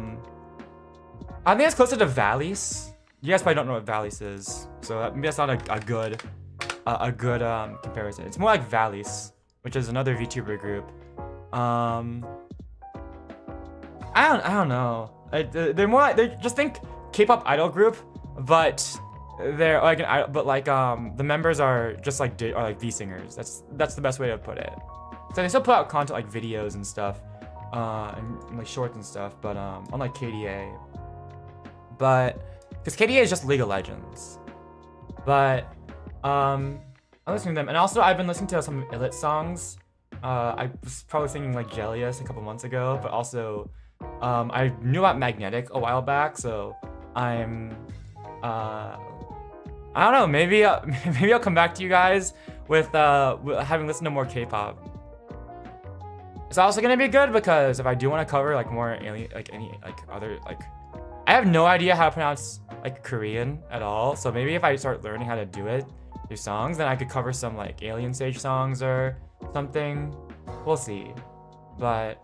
[SPEAKER 1] think it's closer to Valis. You guys probably don't know what Valis is, so that's not a good comparison. It's more like Valis, which is another VTuber group. I don't know. They're more like just think K-pop idol group, but they're like the members are just like the singers. That's the best way to put it. So they still put out content like videos and stuff, and like shorts and stuff, but unlike KDA. But because KDA is just League of Legends. But I'm listening to them, and also I've been listening to some Illit songs. I was probably singing like Jellius a couple months ago, but also I knew about Magnetic a while back, so I'm I don't know, maybe I'll come back to you guys with having listened to more K-pop. It's also gonna be good because if I do want to cover like more alien, like any like other like, I have no idea how to pronounce like Korean at all. So maybe if I start learning how to do it through songs, then I could cover some like Alien Stage songs or something. We'll see. But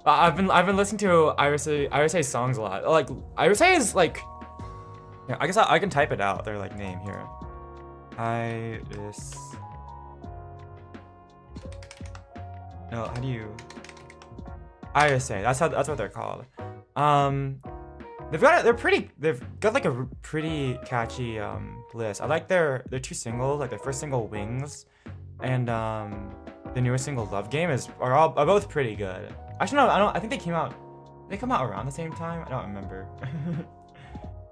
[SPEAKER 1] I've been listening to Iris's songs a lot. Like Iris is like, yeah, I guess I can type it out. Their like name here. Iris. No, how do you? Iris. That's what they're called. They've got like a pretty catchy list. I like their two singles, like their first single Wings, and the newest single Love Game are both pretty good. Actually no, I think they come out around the same time. I don't remember.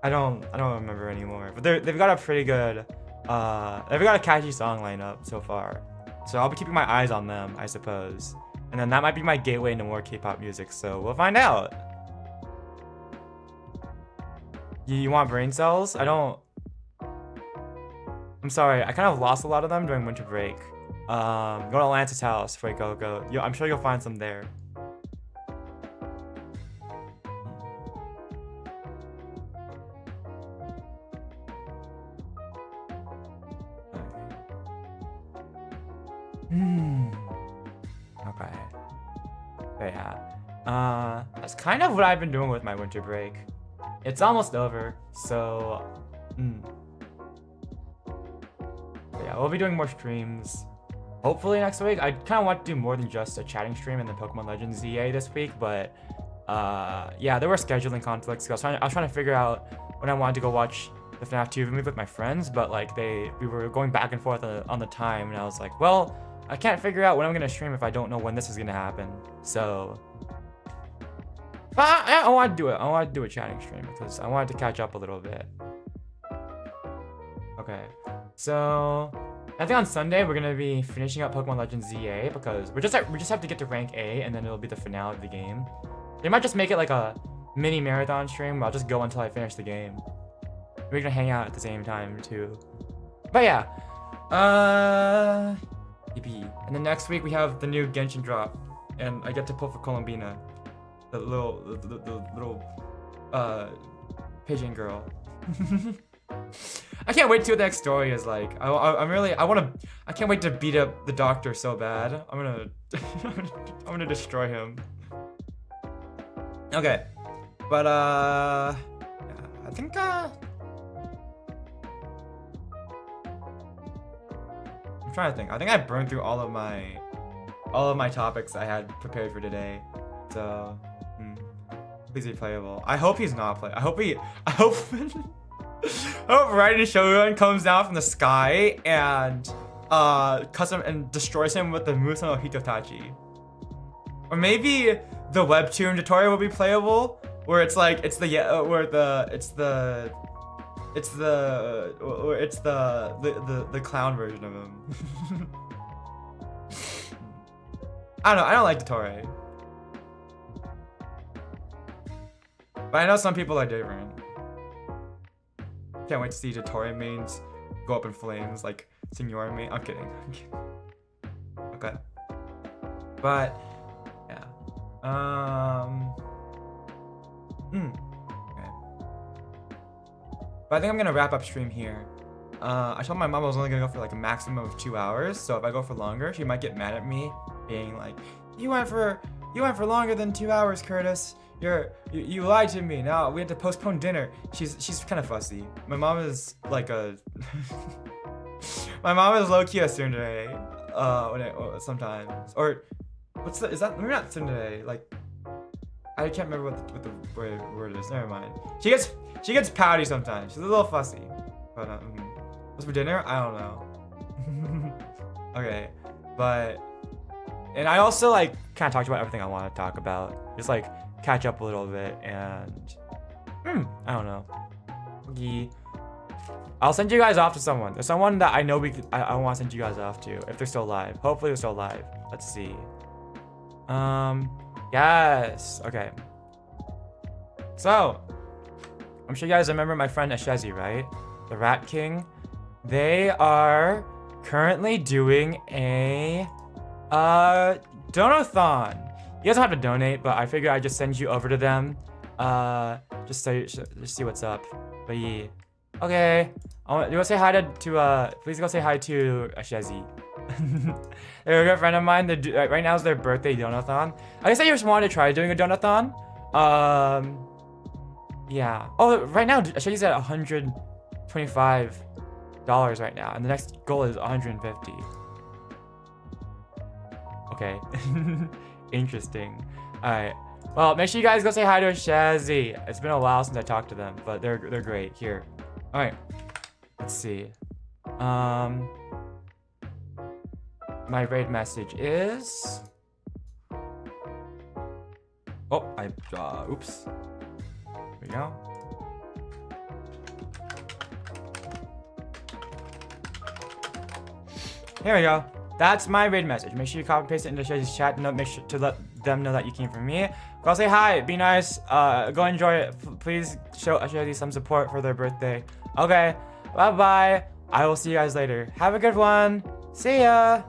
[SPEAKER 1] I don't remember anymore. But they've got a pretty good they've got a catchy song lineup so far. So I'll be keeping my eyes on them, I suppose. And then that might be my gateway into more K-pop music, so we'll find out. You want brain cells? I'm sorry, I kind of lost a lot of them during winter break. Go to Lance's house before you go. I'm sure you'll find some there. Okay. But yeah. That's kind of what I've been doing with my winter break. It's almost over, so yeah, we'll be doing more streams. Hopefully next week. I kind of want to do more than just a chatting stream and then Pokemon Legends ZA this week, but yeah, there were scheduling conflicts. I was trying to figure out when I wanted to go watch the FNAF 2 movie with my friends, but like we were going back and forth on the time, and I was like, well, I can't figure out when I'm gonna stream if I don't know when this is gonna happen. So I want to do it. I want to do a chatting stream because I wanted to catch up a little bit. Okay, so I think on Sunday we're gonna be finishing up Pokemon Legends ZA because we just have to get to rank A, and then it'll be the finale of the game. They might just make it like a mini marathon stream. I'll just go until I finish the game. We're gonna hang out at the same time too. But yeah, and then next week we have the new Genshin drop, and I get to pull for Columbina, the little pigeon girl. I can't wait to see what the next story is like. I can't wait to beat up the doctor so bad. I'm gonna destroy him. Okay, but yeah, I think I'm trying to think. I think I burned through all of my topics I had prepared for today. So please be playable. I hope he's not playable. I hope Raiden Shogun comes down from the sky and cuts him and destroys him with the Musa no Hitotachi. Or maybe the webtoon tutorial will be playable, where it's like it's the clown version of him. I don't know. I don't like Dottore, but I know some people are different. Can't wait to see Dottore mains go up in flames like Senor main. I'm kidding. Okay, but yeah. Okay. But I think I'm gonna wrap up stream here. I told my mom I was only gonna go for like a maximum of 2 hours, so if I go for longer, she might get mad at me, being like, "You went for longer than 2 hours, Kurtis. You lied to me. Now we had to postpone dinner." She's kind of fussy. My mom is like a my mom is low-key a tsundere. Sometimes, or is that maybe not tsundere, like I can't remember what the word is. Never mind. She gets pouty sometimes. She's a little fussy. But what's for dinner? I don't know. Okay, but and I also like kind of talked about everything I want to talk about. Just like catch up a little bit and I don't know. Yeah. I'll send you guys off to someone. There's someone that I know I want to send you guys off to if they're still alive. Hopefully they're still alive. Let's see. Yes. Okay. So, I'm sure you guys remember my friend Ashezi, right? The Rat King. They are currently doing a donathon. You guys don't have to donate, but I figured I'd just send you over to them. Just see what's up. But yeah. Okay. You want to say hi to please go say hi to Ashezi. They're a good friend of mine. Right now is their birthday donathon. I guess I just wanted to try doing a donathon. Yeah. Oh, right now Ashezi's at $125 right now, and the next goal is 150. Okay. Interesting. All right. Well, make sure you guys go say hi to Ashezi. It's been a while since I talked to them, but they're great. Here. All right. Let's see. My raid message is. Oh, oops. There we go. Here we go. That's my raid message. Make sure you copy paste it into Shazy's chat. Make sure to let them know that you came from me. Go say hi. Be nice. Go enjoy it. Please show Shazy some support for their birthday. Okay. Bye bye. I will see you guys later. Have a good one. See ya.